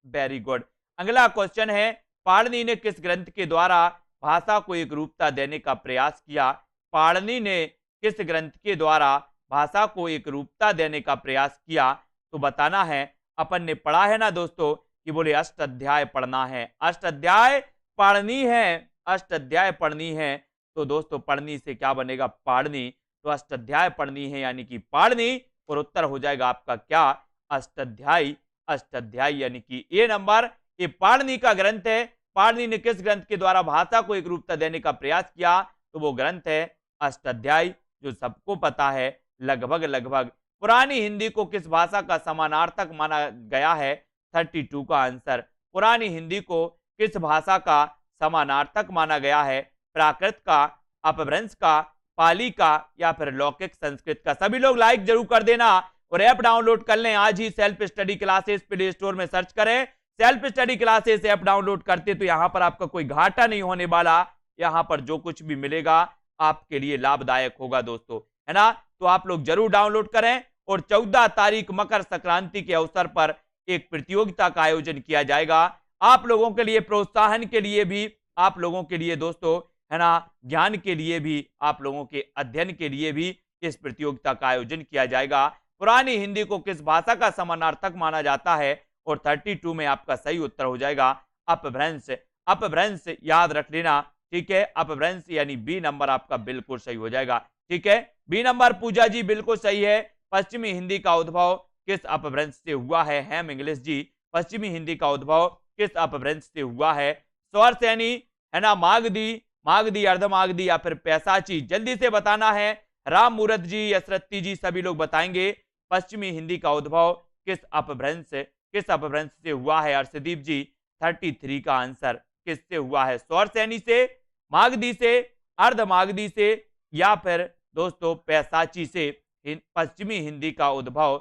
Very good. अगला क्वेश्चन है, पाणिनि ने किस ग्रंथ के द्वारा भाषा को एक रूपता देने का प्रयास किया? पाणिनि ने किस ग्रंथ के द्वारा भाषा को एक रूपता देने का प्रयास किया? तो बताना है। अपन ने पढ़ा है ना दोस्तों कि बोले अष्टाध्याय पढ़ना है, अष्टाध्याय पढ़नी है, अष्टाध्याय पढ़नी है। तो दोस्तों पढ़नी से क्या बनेगा? पाणिनि। तो अष्टाध्याय पढ़नी है यानी कि पाणिनि, और उत्तर हो जाएगा आपका क्या? अष्टाध्यायी। अष्टाध्यायी यानी कि ए नंबर। ये पाणिनि का ग्रंथ है। पाणिनि ने किस ग्रंथ के द्वारा भाषा को एक रूपता देने का प्रयास किया? तो वो ग्रंथ है अष्टाध्यायी, जो सबको पता है लगभग। पुरानी हिंदी को किस भाषा का समानार्थक माना गया है? 32 का आंसर। पुरानी हिंदी को किस भाषा का समानार्थक माना गया है? प्राकृत का, अपभ्रंश का, पाली का, या फिर लौकिक संस्कृत का? सभी लोग लाइक जरूर कर देना और ऐप डाउनलोड कर लें। आज ही self study classes play store में सर्च करें। Self study classes app download करते तो यहां पर आपका कोई घाटा नहीं होने वाला। यहां पर जो कुछ भी मिलेगा आपके लिए लाभदायक होगा दोस्तों, है ना। तो आप लोग जरूर डाउनलोड करें। और 14 तारीख मकर संक्रांति के अवसर पर एक प्रतियोगिता का आयोजन किया जाएगा। आप लोगों के लिए प्रोत्साहन के लिए भी, आप लोगों के लिए दोस्तों, है ना, ज्ञान के लिए भी, आप लोगों के अध्ययन के लिए भी इस प्रतियोगिता का आयोजन किया जाएगा। पुरानी हिंदी को किस भाषा का समानार्थक माना जाता है? और 32 में आपका सही उत्तर हो जाएगा अपभ्रंश। अपभ्रंश याद रख लेना, ठीक है। अपभ्रंश यानी बी नंबर आपका बिल्कुल सही हो जाएगा, ठीक है। बी नंबर पूजा जी बिल्कुल सही है। पश्चिमी हिंदी का उद्भव किस अपभ्रंश से हुआ है? हेम इंग्लिश जी, पश्चिमी हिंदी का उद्भव किस अपभ्रंश से हुआ है? स्वर सैनी, है ना, मागधी, अर्धमागधी, या फिर पैसाची? जल्दी से बताना है। राम मूरत जी, यशरत्ती जी, सभी लोग बताएंगे पश्चिमी हिंदी का उद्भव किस अपभ्रंश से हुआ है? अर्षदीप जी, 33 का आंसर किससे हुआ है? स्वर सैनी से, मागधी से, अर्धमागधी से, या फिर दोस्तों पैसाची से? पश्चिमी हिंदी का उद्भव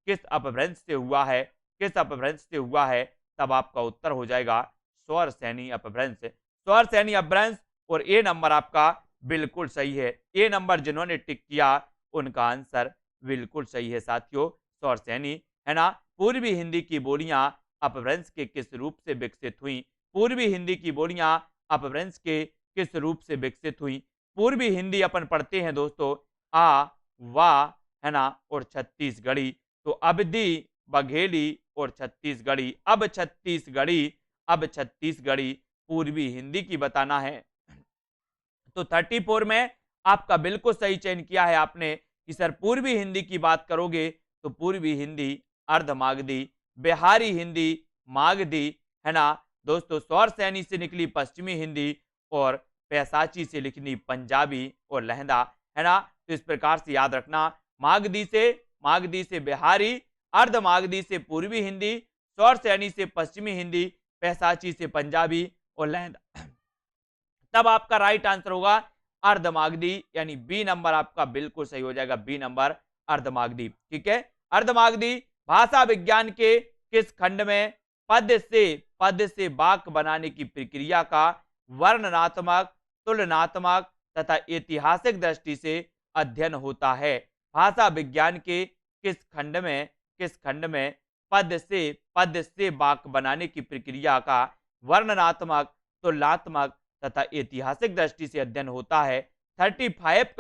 किस अपभ्रंश से हुआ है? किस अपभ्रंश से हुआ है? तब आपका उत्तर हो जाएगा स्वर सैनी अपभ्रंश। स्वर सैनी अपभ्रंश। और ए नंबर आपका बिल्कुल सही है। ए नंबर जिन्होंने टिक किया उनका आंसर बिल्कुल सही है साथियों, स्वर सैनी, है ना। पूर्वी हिंदी की बोलियां अपभ्रंश के किस रूप से विकसित हुई? पूर्वी हिंदी की बोलियां अपभ्रंश के किस रूप से विकसित हुई? पूर्वी हिंदी अपन पढ़ते हैं दोस्तों आ, वा, है ना, और छत्तीसगढ़ी। तो अवधी, बघेली और छत्तीसगढ़ी। अब छत्तीसगढ़ी पूर्वी हिंदी की बताना है। तो 34 में आपका बिल्कुल सही चयन किया है आपने कि सर पूर्वी हिंदी की बात करोगे तो पूर्वी हिंदी अर्धमागधी, बिहारी हिंदी मागधी, है ना दोस्तों, सौर सैनी से निकली पश्चिमी हिंदी और पैसाची से लिखनी पंजाबी और लहंदा, है ना। तो इस प्रकार से याद रखना, मागधी से बिहारी, अर्धमागधी से पूर्वी हिंदी, सौर सैनी से पश्चिमी हिंदी, पैसाची से पंजाबी और लहंदा। तब आपका राइट आंसर होगा अर्धमागधी, यानी बी नंबर आपका बिल्कुल सही हो जाएगा, बी नंबर अर्धमागधी। ठीक है, अर्धमागधी भाषा विज्ञान के किस खंड में पद से वाक्य बनाने की प्रक्रिया का वर्णनात्मक, तुलनात्मक तथा ऐतिहासिक दृष्टि से अध्ययन होता है? भाषा विज्ञान के किस खंड में पद से वाक्य बनाने की प्रक्रिया का वर्णनात्मक, तुलनात्मक तथा ऐतिहासिक दृष्टि से अध्ययन होता है? 35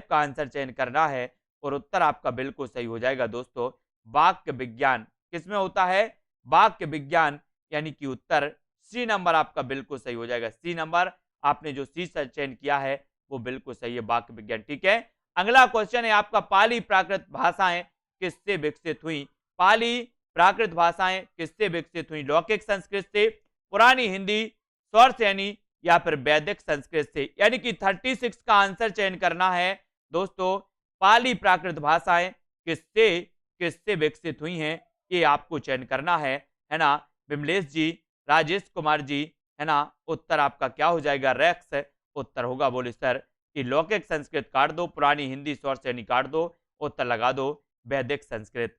का आंसर चयन करना है और उत्तर आपका बिल्कुल सही हो जाएगा दोस्तों, वाक्य विज्ञान। किसमें होता है? वाक्य विज्ञान, यानी कि उत्तर सी नंबर आपका बिल्कुल सही हो जाएगा। सी नंबर आपने जो सी चयन किया है वो बिल्कुल सही है, वाक्य विज्ञान। ठीक है, अगला क्वेश्चन है आपका, पाली प्राकृत भाषाएं किससे विकसित हुई? पाली प्राकृत भाषाएं किससे विकसित हुई? लौकिक संस्कृत से, पुरानी हिंदी, सौर सैनी या फिर वैदिक संस्कृत से? यानी कि 36 का आंसर चयन करना है दोस्तों, पाली प्राकृत भाषाएं किससे विकसित हुई हैं, ये आपको चयन करना है ना। विमलेश जी, राजेश कुमार जी, है ना, उत्तर आपका क्या हो जाएगा? रेक्स उत्तर होगा। बोले सर कि लौकिक संस्कृत काट दो, पुरानी हिंदी, सौर सैनी काट दो, उत्तर लगा दो वैदिक संस्कृत।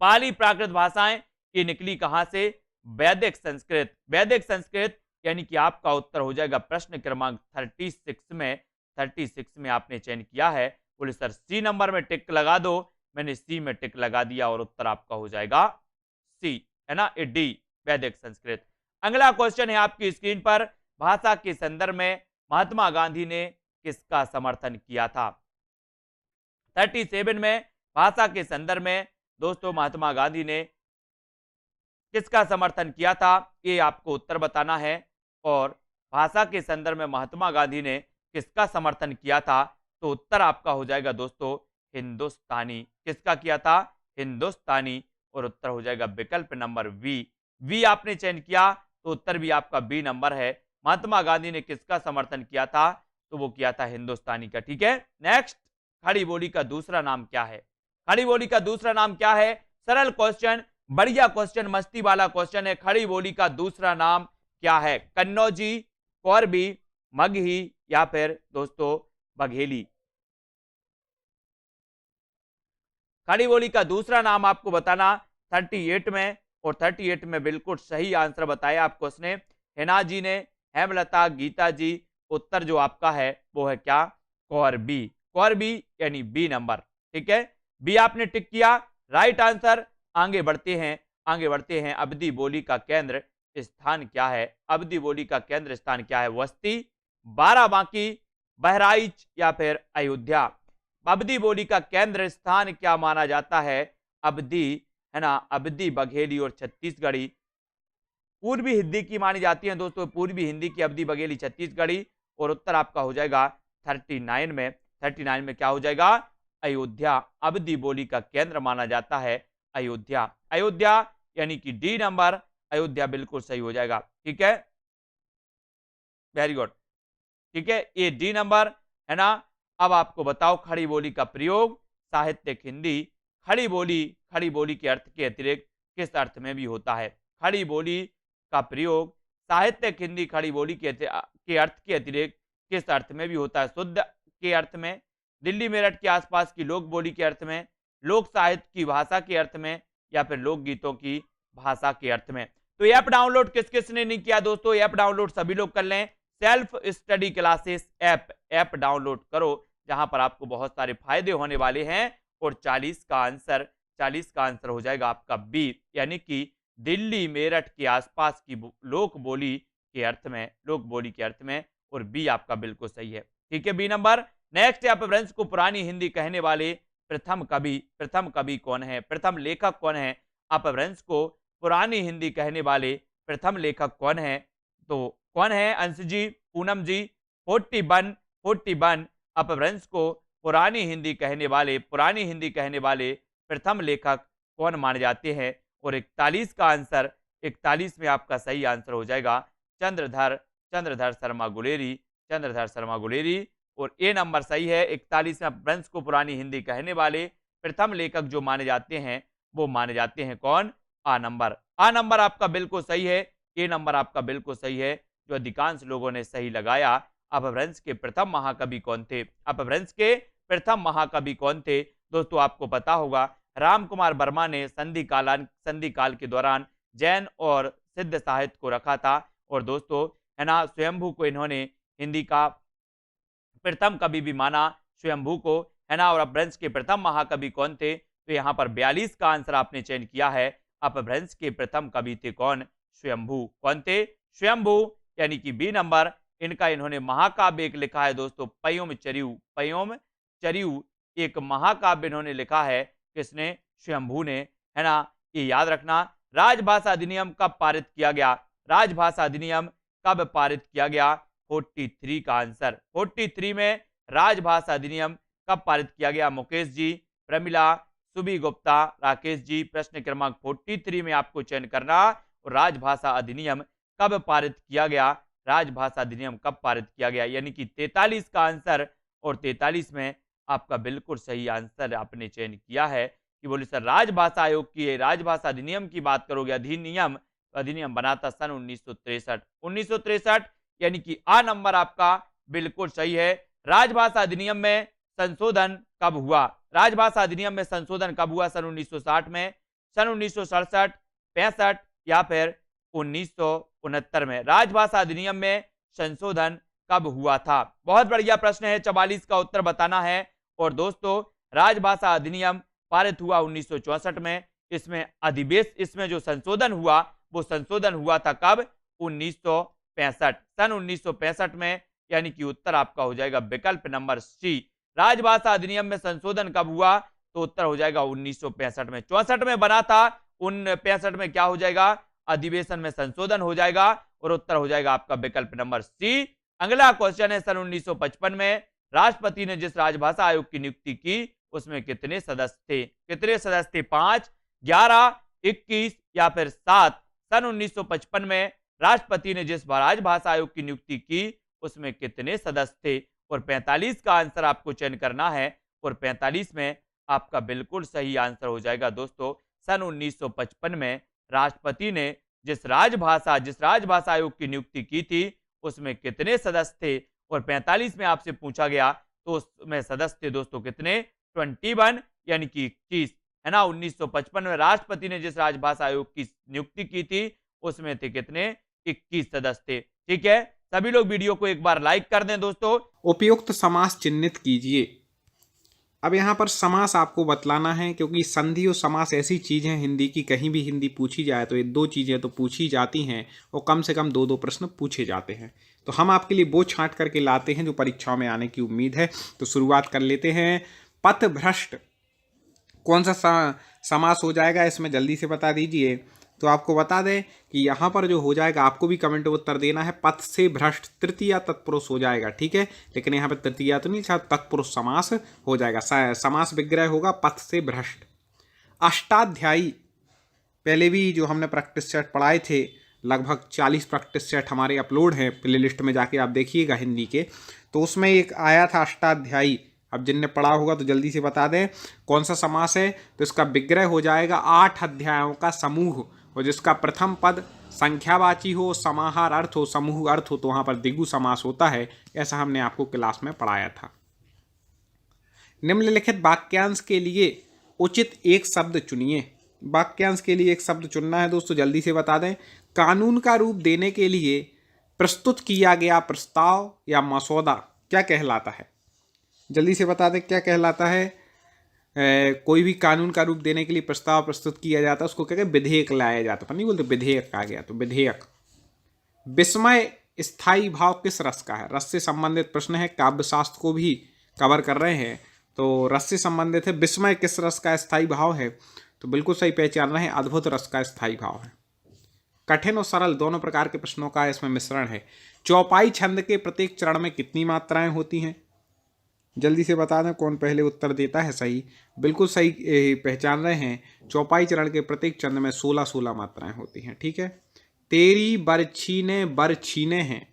पाली प्राकृत भाषाएं ये निकली कहां से? वैदिक संस्कृत। वैदिक संस्कृत, यानी कि आपका उत्तर हो जाएगा प्रश्न क्रमांक 36 में आपने चयन किया है। बोले सर सी नंबर में टिक लगा दो, मैंने सी में टिक लगा दिया और उत्तर आपका हो जाएगा सी, है ना, ए डी, वैदिक संस्कृत। अगला क्वेश्चन है आपकी स्क्रीन पर, भाषा के संदर्भ में महात्मा गांधी ने किसका समर्थन किया था? 37 में भाषा के संदर्भ में दोस्तों महात्मा गांधी ने किसका समर्थन किया था, ये आपको उत्तर बताना है। और भाषा के संदर्भ में महात्मा गांधी ने किसका समर्थन किया था, तो उत्तर आपका हो जाएगा दोस्तों हिंदुस्तानी। किसका किया था? हिंदुस्तानी। और उत्तर हो जाएगा विकल्प नंबर वी आपने चयन किया तो उत्तर भी आपका बी नंबर है। महात्मा गांधी ने किसका समर्थन किया था, तो वो किया था हिंदुस्तानी का। ठीक है, नेक्स्ट, खड़ी बोली का दूसरा नाम क्या है? खड़ी बोली का दूसरा नाम क्या है? सरल क्वेश्चन, बढ़िया क्वेश्चन, मस्ती वाला क्वेश्चन है। खड़ी बोली का दूसरा नाम क्या है? कन्नौजी, कोरबी, मगही या फिर दोस्तों बघेली? खड़ी बोली का दूसरा नाम आपको बताना 38 में, और 38 में बिल्कुल सही आंसर बताया आपको उसने, हेना जी ने, हेमलता, गीता जी। उत्तर जो आपका है वो है क्या? कोरबी। कोरबी यानी बी नंबर। ठीक है, बी आपने टिक किया, राइट आंसर। आगे बढ़ते हैं। अवधी बोली का केंद्र स्थान क्या है? अवधी बोली का केंद्र स्थान क्या है? वस्ती, बाराबांकी, बहराइच या फिर अयोध्या? अवधी बोली का केंद्र स्थान क्या माना जाता है? अवधी, है ना, अवधी, बघेली और छत्तीसगढ़ी पूर्वी हिंदी की मानी जाती है दोस्तों, पूर्वी हिंदी की अवधी, बघेली, छत्तीसगढ़ी। और उत्तर आपका हो जाएगा 39 में। 39 में क्या हो जाएगा? अयोध्या। अवधी बोली का केंद्र माना जाता है अयोध्या। अयोध्या यानी कि डी नंबर, अयोध्या बिल्कुल सही हो जाएगा। ठीक है, वेरी गुड। ठीक है, ये डी नंबर, है ना। अब आपको बताओ, खड़ी बोली का प्रयोग साहित्यिक हिंदी, खड़ी बोली के अर्थ के अतिरिक्त किस अर्थ में भी होता है? खड़ी बोली का प्रयोग साहित्यिक हिंदी खड़ी बोली के अर्थ के अतिरिक्त किस अर्थ में भी होता है? शुद्ध के अर्थ में, दिल्ली मेरठ के आसपास की लोक बोली के अर्थ में, लोक साहित्य की भाषा के अर्थ में, या फिर लोक गीतों की भाषा के अर्थ में? तो ऐप डाउनलोड किस किस ने नहीं किया दोस्तों? ऐप डाउनलोड सभी लोग कर लें। Self study classes app download करो, जहां पर आपको बहुत सारे फायदे होने वाले हैं और 40 का आंसर 41 का आंसर हो जाएगा आपका बी, यानी कि दिल्ली मेरठ के आसपास की लोक बोली के अर्थ में, लोक बोली के अर्थ में, और बी आपका बिल्कुल सही है। ठीक है, बी नंबर। नेक्स्ट अपभ्रंश को पुरानी हिंदी कहने वाले प्रथम कवि कौन है, प्रथम लेखक कौन है? अपभ्रंश को पुरानी हिंदी कहने वाले प्रथम लेखक कौन है? तो कौन है? अंश जी, पूनम जी। 41 अपभ्रंश को पुरानी हिंदी कहने वाले प्रथम लेखक कौन माने जाते हैं? और 41 का आंसर, 41 में आपका सही आंसर हो जाएगा चंद्रधर शर्मा गुलेरी। और ए नंबर सही है। 41 में अपभ्रंश को पुरानी हिंदी कहने वाले प्रथम लेखक जो माने जाते हैं, वो माने जाते हैं कौन? आ नंबर आपका बिल्कुल सही है। ए नंबर आपका बिल्कुल सही है, जो अधिकांश लोगों ने सही लगाया। अपभ्रंश के प्रथम महाकवि कौन थे? अपभ्रंश के प्रथम महाकवि कौन थे? दोस्तों आपको पता होगा, राम कुमार वर्मा ने संधि काल के दौरान जैन और सिद्ध साहित्य को रखा था। और दोस्तों है ना, स्वयंभू को इन्होंने हिंदी का प्रथम कवि भी माना, स्वयंभू को, है ना। और अपभ्रंश के प्रथम महाकवि कौन थे? तो यहाँ पर 42 का आंसर आपने चयन किया है। अपभ्रंश के प्रथम कवि थे कौन? स्वयंभू। कौन थे? स्वयंभू, यानी कि बी नंबर। इन्होंने महाकाव्य एक लिखा है दोस्तों, पयोम चरियु एक महाकाव्य इन्होंने लिखा है। किसने? स्वयंभू ने, है ना। ये याद रखना। राजभाषा अधिनियम कब पारित किया गया? राजभाषा अधिनियम कब पारित किया गया? 43 का आंसर। 43 में राजभाषा अधिनियम कब पारित किया गया? मुकेश जी, प्रमिला, सुबी गुप्ता, राकेश जी। प्रश्न क्रमांक 43 में आपको चयन करना। और राजभाषा अधिनियम कब पारित किया गया? राजभाषा अधिनियम कब पारित किया गया, यानी कि 43 का आंसर। और 43 में आपका बिल्कुल सही आंसर आपने चयन किया है कि बोले सर राजभाषा आयोग की, राजभाषा अधिनियम की बात करोगे, अधिनियम बना था सन 1963, यानी कि आ नंबर आपका बिल्कुल सही है। राजभाषा अधिनियम में संशोधन कब हुआ? राजभाषा अधिनियम में संशोधन कब हुआ? सन 1960 में, सन 1967, 65 या फिर 1969 में? राजभाषा अधिनियम में संशोधन कब हुआ था? बहुत बढ़िया प्रश्न है, 44 का उत्तर बताना है। और दोस्तों राजभाषा अधिनियम पारित हुआ 1964 में। इसमें जो संशोधन हुआ, वो संशोधन हुआ था कब? 1965, सन 1965 में, यानी कि उत्तर आपका हो जाएगा विकल्प नंबर सी। राजभाषा अधिनियम में संशोधन कब हुआ? तो उत्तर हो जाएगा 1965 में। 64 में बना था, 65 में क्या हो जाएगा? अधिवेशन में संशोधन हो जाएगा। और उत्तर हो जाएगा आपका विकल्प नंबर सी। अगला क्वेश्चन है, सन 1955 में राष्ट्रपति ने जिस राजभाषा आयोग की नियुक्ति की, उसमें कितने सदस्य थे? कितने सदस्य थे? 5, 11, 21 या फिर 7? सन 1955 में राष्ट्रपति ने जिस राजभाषा आयोग की नियुक्ति की, उसमें कितने सदस्य थे? और 45 का आंसर आपको चयन करना है। और 45 में आपका बिल्कुल सही आंसर हो जाएगा दोस्तों, सन 1955 में राष्ट्रपति ने जिस राजभाषा आयोग की नियुक्ति की थी, उसमें कितने सदस्य थे? और 45 में आपसे पूछा गया तो उसमें सदस्य थे दोस्तों कितने? 21, यानी कि 21, है ना। 1955 में राष्ट्रपति ने जिस राजभाषा आयोग की नियुक्ति की थी, उसमें थे कितने? 21 सदस्य थे। ठीक है, सभी लोग वीडियो को एक बार लाइक कर दें दोस्तों। उपयुक्त समास चिन्हित कीजिए। अब यहाँ पर समास आपको बतलाना है, क्योंकि संधि और समास ऐसी चीज़ है हिंदी की, कहीं भी हिंदी पूछी जाए तो ये दो चीज़ें तो पूछी जाती हैं और कम से कम 2-2 प्रश्न पूछे जाते हैं। तो हम आपके लिए वो छांट करके लाते हैं जो परीक्षाओं में आने की उम्मीद है। तो शुरुआत कर लेते हैं। पथभ्रष्ट कौन सा समास हो जाएगा, इसमें जल्दी से बता दीजिए। तो आपको बता दें कि यहाँ पर जो हो जाएगा, आपको भी कमेंट में उत्तर देना है। पथ से भ्रष्ट तृतीया तत्पुरुष हो जाएगा, ठीक है। लेकिन यहाँ पर तृतीया तो नहीं, शायद तत्पुरुष समास हो जाएगा। समास विग्रह होगा पथ से भ्रष्ट। अष्टाध्यायी, पहले भी जो हमने प्रैक्टिस सेट पढ़ाए थे, लगभग 40 प्रैक्टिस सेट हमारे अपलोड हैं, प्ले लिस्ट में जाके आप देखिएगा हिंदी के। तो उसमें एक आया था अष्टाध्यायी। अब जिनने पढ़ा होगा तो जल्दी से बता दें कौन सा समास है। तो इसका विग्रह हो जाएगा 8 अध्यायों का समूह, और जिसका प्रथम पद संख्यावाची हो, समाहार अर्थ हो, समूह अर्थ हो, तो वहाँ पर द्विगु समास होता है। ऐसा हमने आपको क्लास में पढ़ाया था। निम्नलिखित वाक्यांश के लिए उचित एक शब्द चुनिए। वाक्यांश के लिए एक शब्द चुनना है दोस्तों, जल्दी से बता दें। कानून का रूप देने के लिए प्रस्तुत किया गया प्रस्ताव या मसौदा क्या कहलाता है? जल्दी से बता दें क्या कहलाता है। कोई भी कानून का रूप देने के लिए प्रस्ताव प्रस्तुत किया जाता है उसको क्या कहते हैं, विधेयक लाया जाता है। नहीं बोलते विधेयक आ गया, तो विधेयक। विस्मय स्थायी भाव किस रस का है? रस से संबंधित प्रश्न है, काव्य शास्त्र को भी कवर कर रहे हैं, तो रस से संबंधित है। विस्मय किस रस का स्थायी भाव है? तो बिल्कुल सही पहचान रहे हैं, अद्भुत रस का स्थायी भाव है। कठिन और सरल दोनों प्रकार के प्रश्नों का इसमें मिश्रण है। चौपाई छंद के प्रत्येक चरण में कितनी मात्राएं होती हैं? जल्दी से बता दें कौन पहले उत्तर देता है सही। बिल्कुल सही पहचान रहे हैं, चौपाई चरण के प्रत्येक छंद में 16 मात्राएं होती हैं। ठीक है। तेरी बरछीने बर छीने हैं,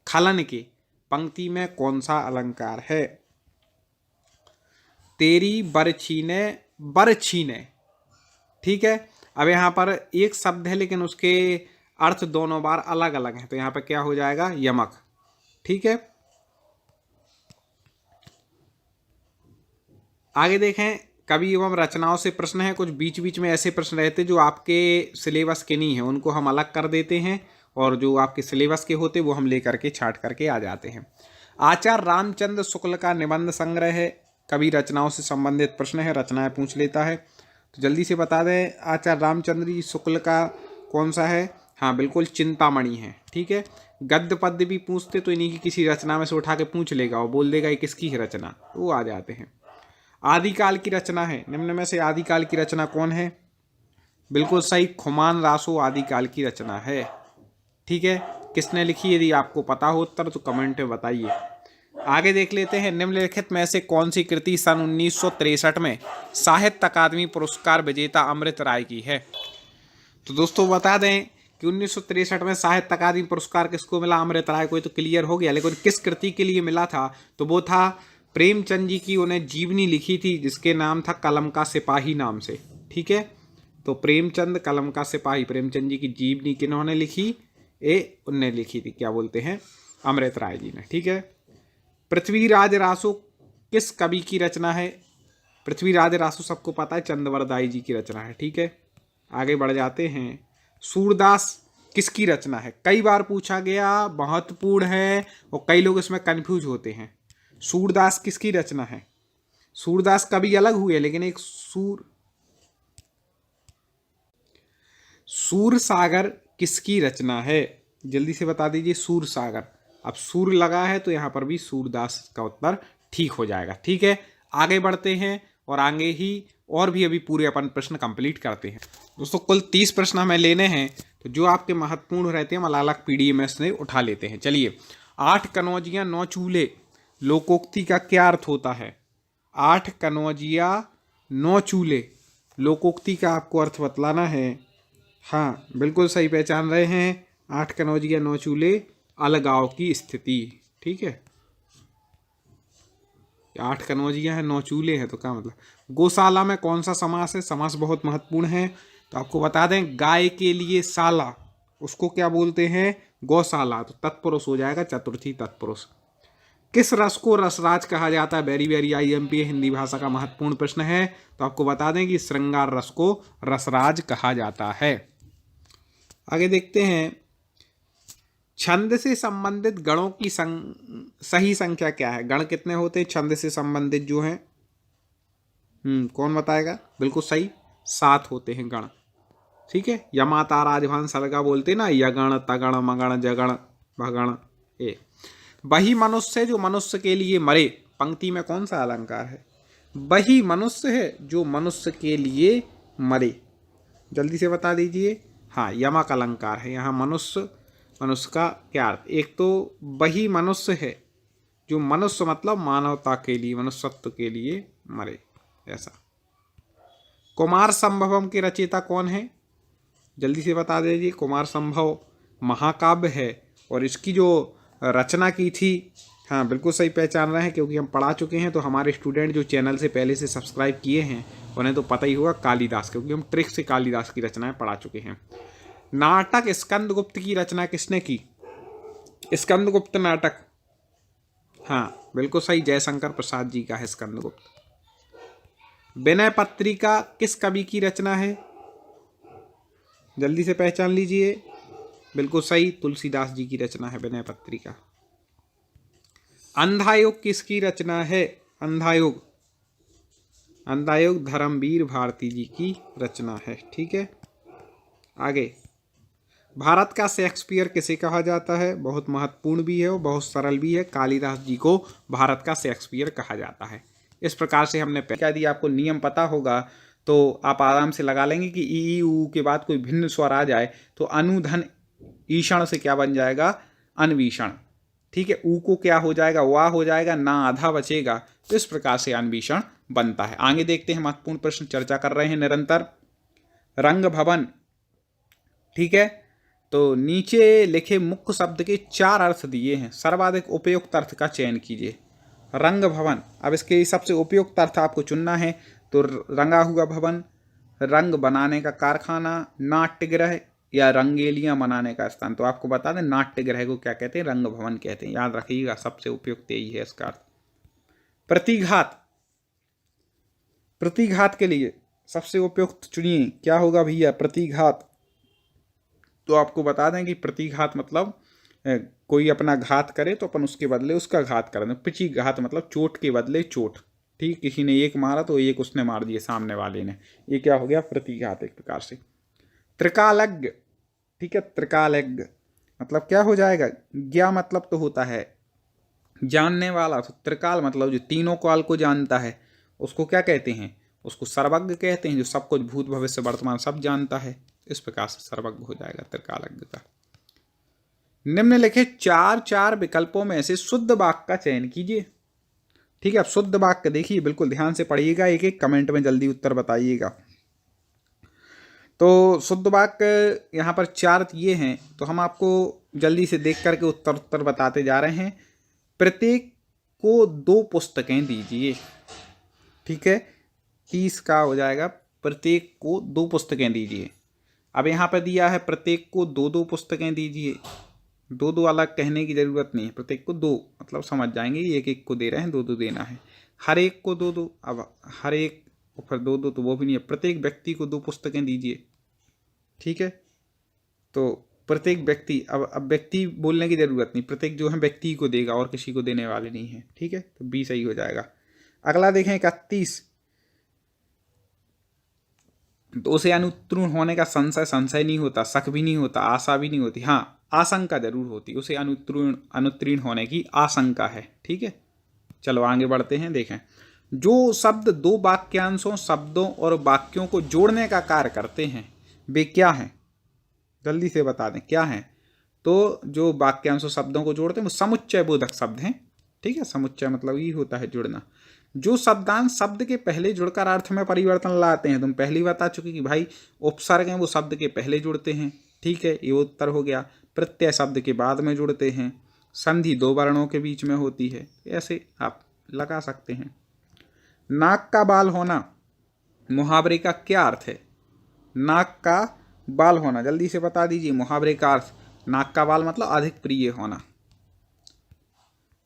खलन के पंक्ति में कौन सा अलंकार है? तेरी बरछीने बर छीने। ठीक है। अब यहाँ पर एक शब्द है लेकिन उसके अर्थ दोनों बार अलग अलग हैं, तो यहाँ पर क्या हो जाएगा? यमक। ठीक है। आगे देखें, कवि एवं रचनाओं से प्रश्न है। कुछ बीच बीच में ऐसे प्रश्न रहते जो आपके सिलेबस के नहीं है, उनको हम अलग कर देते हैं, और जो आपके सिलेबस के होते वो हम लेकर के छाट करके आ जाते हैं। आचार्य रामचंद्र शुक्ल का निबंध संग्रह है, कवि रचनाओं से संबंधित प्रश्न है, रचनाएं पूछ लेता है। तो जल्दी से बता दें, आचार्य रामचंद्र जी शुक्ल का कौन सा है? हाँ बिल्कुल, चिंतामणि है। ठीक है। गद्य पद्य भी पूछते तो इन्हीं की किसी रचना में से उठा के पूछ लेगा, और बोल देगा ये किसकी है रचना, तो वो आ जाते हैं। आदिकाल की रचना है, निम्न में से आदिकाल की रचना कौन है? बिल्कुल सही, खुमान रासो आदिकाल की रचना है। ठीक है। किसने लिखी? यदि आपको पता हो उत्तर तो कमेंट में बताइए। आगे देख लेते हैं, निम्नलिखित में से कौन सी कृति सन 1963 में साहित्य अकादमी पुरस्कार विजेता अमृत राय की है? तो दोस्तों बता दें कि 1963 में साहित्य अकादमी पुरस्कार किसको मिला? अमृत राय को। तो क्लियर हो गया, लेकिन किस कृति के लिए मिला था? तो वो था प्रेमचंद जी की उन्हें जीवनी लिखी थी जिसके नाम था कलम का सिपाही नाम से। ठीक है। तो प्रेमचंद कलम का सिपाही, प्रेमचंद जी की जीवनी किन्होंने लिखी? उनने लिखी थी, क्या बोलते हैं, अमृत राय जी ने। ठीक है। पृथ्वीराज रासो किस कवि की रचना है? पृथ्वीराज रासो सबको पता है, चंद्रवरदाई जी की रचना है। ठीक है। आगे बढ़ जाते हैं। सूरदास किसकी रचना है? कई बार पूछा गया, महत्वपूर्ण है, और कई लोग इसमें कंफ्यूज होते हैं। सूरदास किसकी रचना है? सूरदास कवि अलग हुए, लेकिन एक सूरसागर किसकी रचना है? जल्दी से बता दीजिए, सूरसागर। अब सूर लगा है तो यहाँ पर भी सूरदास का उत्तर ठीक हो जाएगा। ठीक है। आगे बढ़ते हैं और आगे ही और भी अभी पूरे अपन प्रश्न कंप्लीट करते हैं। दोस्तों कुल 30 प्रश्न हमें लेने हैं, तो जो आपके महत्वपूर्ण रहते हैं हम अलग अलग पीडीएम से उठा लेते हैं। चलिए, 8 कनौजियाँ 9 चूल्हे लोकोक्ति का क्या अर्थ होता है? 8 कनौजिया 9 चूल्हे लोकोक्ति का आपको अर्थ बतलाना है। हाँ बिल्कुल सही पहचान रहे हैं, 8 कनौजिया 9 चूल्हे अलगाव की स्थिति। ठीक है। 8 कनौजिया है 9 चूल्हे हैं, तो क्या मतलब? गौशाला में कौन सा समास है? समास बहुत महत्वपूर्ण है, तो आपको बता दें, गाय के लिए शाला उसको क्या बोलते हैं? गौशाला। तो तत्पुरुष हो जाएगा, चतुर्थी तत्पुरुष। किस रस को रसराज कहा जाता है? वेरी वेरी आईएमपी हिंदी भाषा का महत्वपूर्ण प्रश्न है, तो आपको बता दें कि श्रृंगार रस को रसराज कहा जाता है। आगे देखते हैं, छंद से संबंधित गणों की सही संख्या क्या है? गण कितने होते हैं छंद से संबंधित जो हैं? कौन बताएगा? बिल्कुल सही, 7 होते हैं गण। ठीक है। यमाता राजभान सलगा बोलते ना, यगण तगण मगण जगण भगण। वही मनुष्य जो मनुष्य के लिए मरे, पंक्ति में कौन सा अलंकार है? वही मनुष्य है जो मनुष्य के लिए मरे। जल्दी से बता दीजिए। हाँ, यमक अलंकार है। यहाँ मनुष्य का क्या अर्थ? एक तो वही मनुष्य है जो मनुष्य मतलब मानवता के लिए, मनुष्यत्व के लिए मरे, ऐसा। कुमार संभवम के रचयिता कौन है? जल्दी से बता दीजिए। कुमार संभव महाकाव्य है, और इसकी जो रचना की थी, हाँ बिल्कुल सही पहचान रहे हैं, क्योंकि हम पढ़ा चुके हैं। तो हमारे स्टूडेंट जो चैनल से पहले से सब्सक्राइब किए हैं उन्हें तो पता ही होगा, कालिदास, क्योंकि हम ट्रिक से कालिदास की रचनाएं पढ़ा चुके हैं। नाटक स्कंदगुप्त की रचना किसने की? स्कंदगुप्त नाटक, हाँ बिल्कुल सही, जयशंकर प्रसाद जी का है स्कंदगुप्त। विनय पत्रिका किस कवि की रचना है? जल्दी से पहचान लीजिए। बिल्कुल सही, तुलसीदास जी की रचना है विनय पत्रिका। अंधायोग किसकी रचना है? अंधायोग अंधायोग धर्मवीर भारती जी की रचना है। ठीक है, आगे भारत का शेक्सपियर किसे कहा जाता है? बहुत महत्वपूर्ण भी है और बहुत सरल भी है। कालिदास जी को भारत का शेक्सपियर कहा जाता है। इस प्रकार से हमने क्या दिया, आपको नियम पता होगा तो आप आराम से लगा लेंगे कि ई ऊ के बाद कोई भिन्न स्वर आ जाए तो अनुधन ईषण से क्या बन जाएगा? अन्वीषण। ठीक है, ऊ को क्या हो जाएगा? वाह हो जाएगा, ना आधा बचेगा। तो इस प्रकार से अन्वीषण बनता है। आगे देखते हैं, महत्वपूर्ण प्रश्न चर्चा कर रहे हैं निरंतर। रंग भवन। ठीक है, तो नीचे लिखे मुख्य शब्द के 4 अर्थ दिए हैं, सर्वाधिक उपयुक्त अर्थ का चयन कीजिए। रंग भवन, अब इसके सबसे उपयुक्त अर्थ आपको चुनना है। तो रंगा हुआ भवन, रंग बनाने का कारखाना, नाट्यगृह या रंगेलियां बनाने का स्थान। तो आपको बता दें नाट्यगृह को क्या कहते हैं? रंग भवन कहते हैं। याद रखिएगा, सबसे उपयुक्त यही है इसका अर्थ। प्रतिघात, प्रतिघात के लिए सबसे उपयुक्त चुनिए, क्या होगा भैया? प्रतिघात। तो आपको बता दें कि प्रतिघात मतलब कोई अपना घात करे तो अपन उसके बदले उसका घात कर दें। प्रतिघात मतलब चोट के बदले चोट। ठीक, किसी ने एक मारा तो एक उसने मार दिए सामने वाले ने, ये क्या हो गया? प्रतिघात एक प्रकार से। त्रिकालज्ञ। ठीक है, त्रिकालज्ञ मतलब क्या हो जाएगा? ज्ञा मतलब तो होता है जानने वाला, तो त्रिकाल मतलब जो तीनों काल को जानता है उसको क्या कहते हैं? उसको सर्वज्ञ कहते हैं, जो सब कुछ भूत भविष्य वर्तमान सब जानता है। इस प्रकार से सर्वज्ञ हो जाएगा त्रिकालज्ञ का। निम्नलिखित 4 विकल्पों में से शुद्ध वाक्य का चयन कीजिए। ठीक है, अब शुद्ध वाक्य देखिए, बिल्कुल ध्यान से पढ़िएगा, एक एक कमेंट में जल्दी उत्तर बताइएगा। तो शुद्ध वाक्य यहाँ पर 4 ये हैं, तो हम आपको जल्दी से देख करके उत्तर बताते जा रहे हैं। प्रत्येक को 2 पुस्तकें दीजिए। ठीक है, 30 का हो जाएगा। प्रत्येक को 2 पुस्तकें दीजिए। अब यहाँ पर दिया है प्रत्येक को 2-2 पुस्तकें दीजिए। 2-2 अलग कहने की जरूरत नहीं है, प्रत्येक को 2 मतलब समझ जाएंगे, एक एक को दे रहे हैं, 2-2 देना है। हर एक को 2-2, अब हर एक और फिर 2-2 तो वो भी नहीं है। प्रत्येक व्यक्ति को 2 पुस्तकें दीजिए। ठीक है, तो प्रत्येक व्यक्ति, अब व्यक्ति बोलने की जरूरत नहीं, प्रत्येक जो है व्यक्ति को देगा और किसी को देने वाले नहीं है। ठीक है, तो बी सही हो जाएगा। अगला देखें 31, तो उसे अनुत्तीर्ण होने का संशय नहीं होता, शक भी नहीं होता, आशा भी नहीं होती, हाँ आशंका जरूर होती, उसे अनुत्तीर्ण होने की आशंका है। ठीक है, चलो आगे बढ़ते हैं। देखें, जो शब्द 2 वाक्यांशों, शब्दों और वाक्यों को जोड़ने का कार्य करते हैं वे क्या हैं? जल्दी से बता दें क्या हैं? तो जो वाक्यांशों शब्दों को जोड़ते हैं वो समुच्चय बोधक शब्द हैं। ठीक है, समुच्चय मतलब ये होता है जुड़ना। जो शब्दांश शब्द के पहले जुड़कर अर्थ में परिवर्तन लाते हैं, तुम पहले ही बता चुके कि भाई उपसर्ग हैं वो शब्द के पहले जुड़ते हैं। ठीक है, ये उत्तर हो गया। प्रत्यय शब्द के बाद में जुड़ते हैं। संधि 2 वर्णों के बीच में होती है। ऐसे आप लगा सकते हैं। नाक का बाल होना, मुहावरे का क्या अर्थ है? नाक का बाल होना, जल्दी से बता दीजिए मुहावरे का अर्थ। नाक का बाल मतलब अधिक प्रिय होना।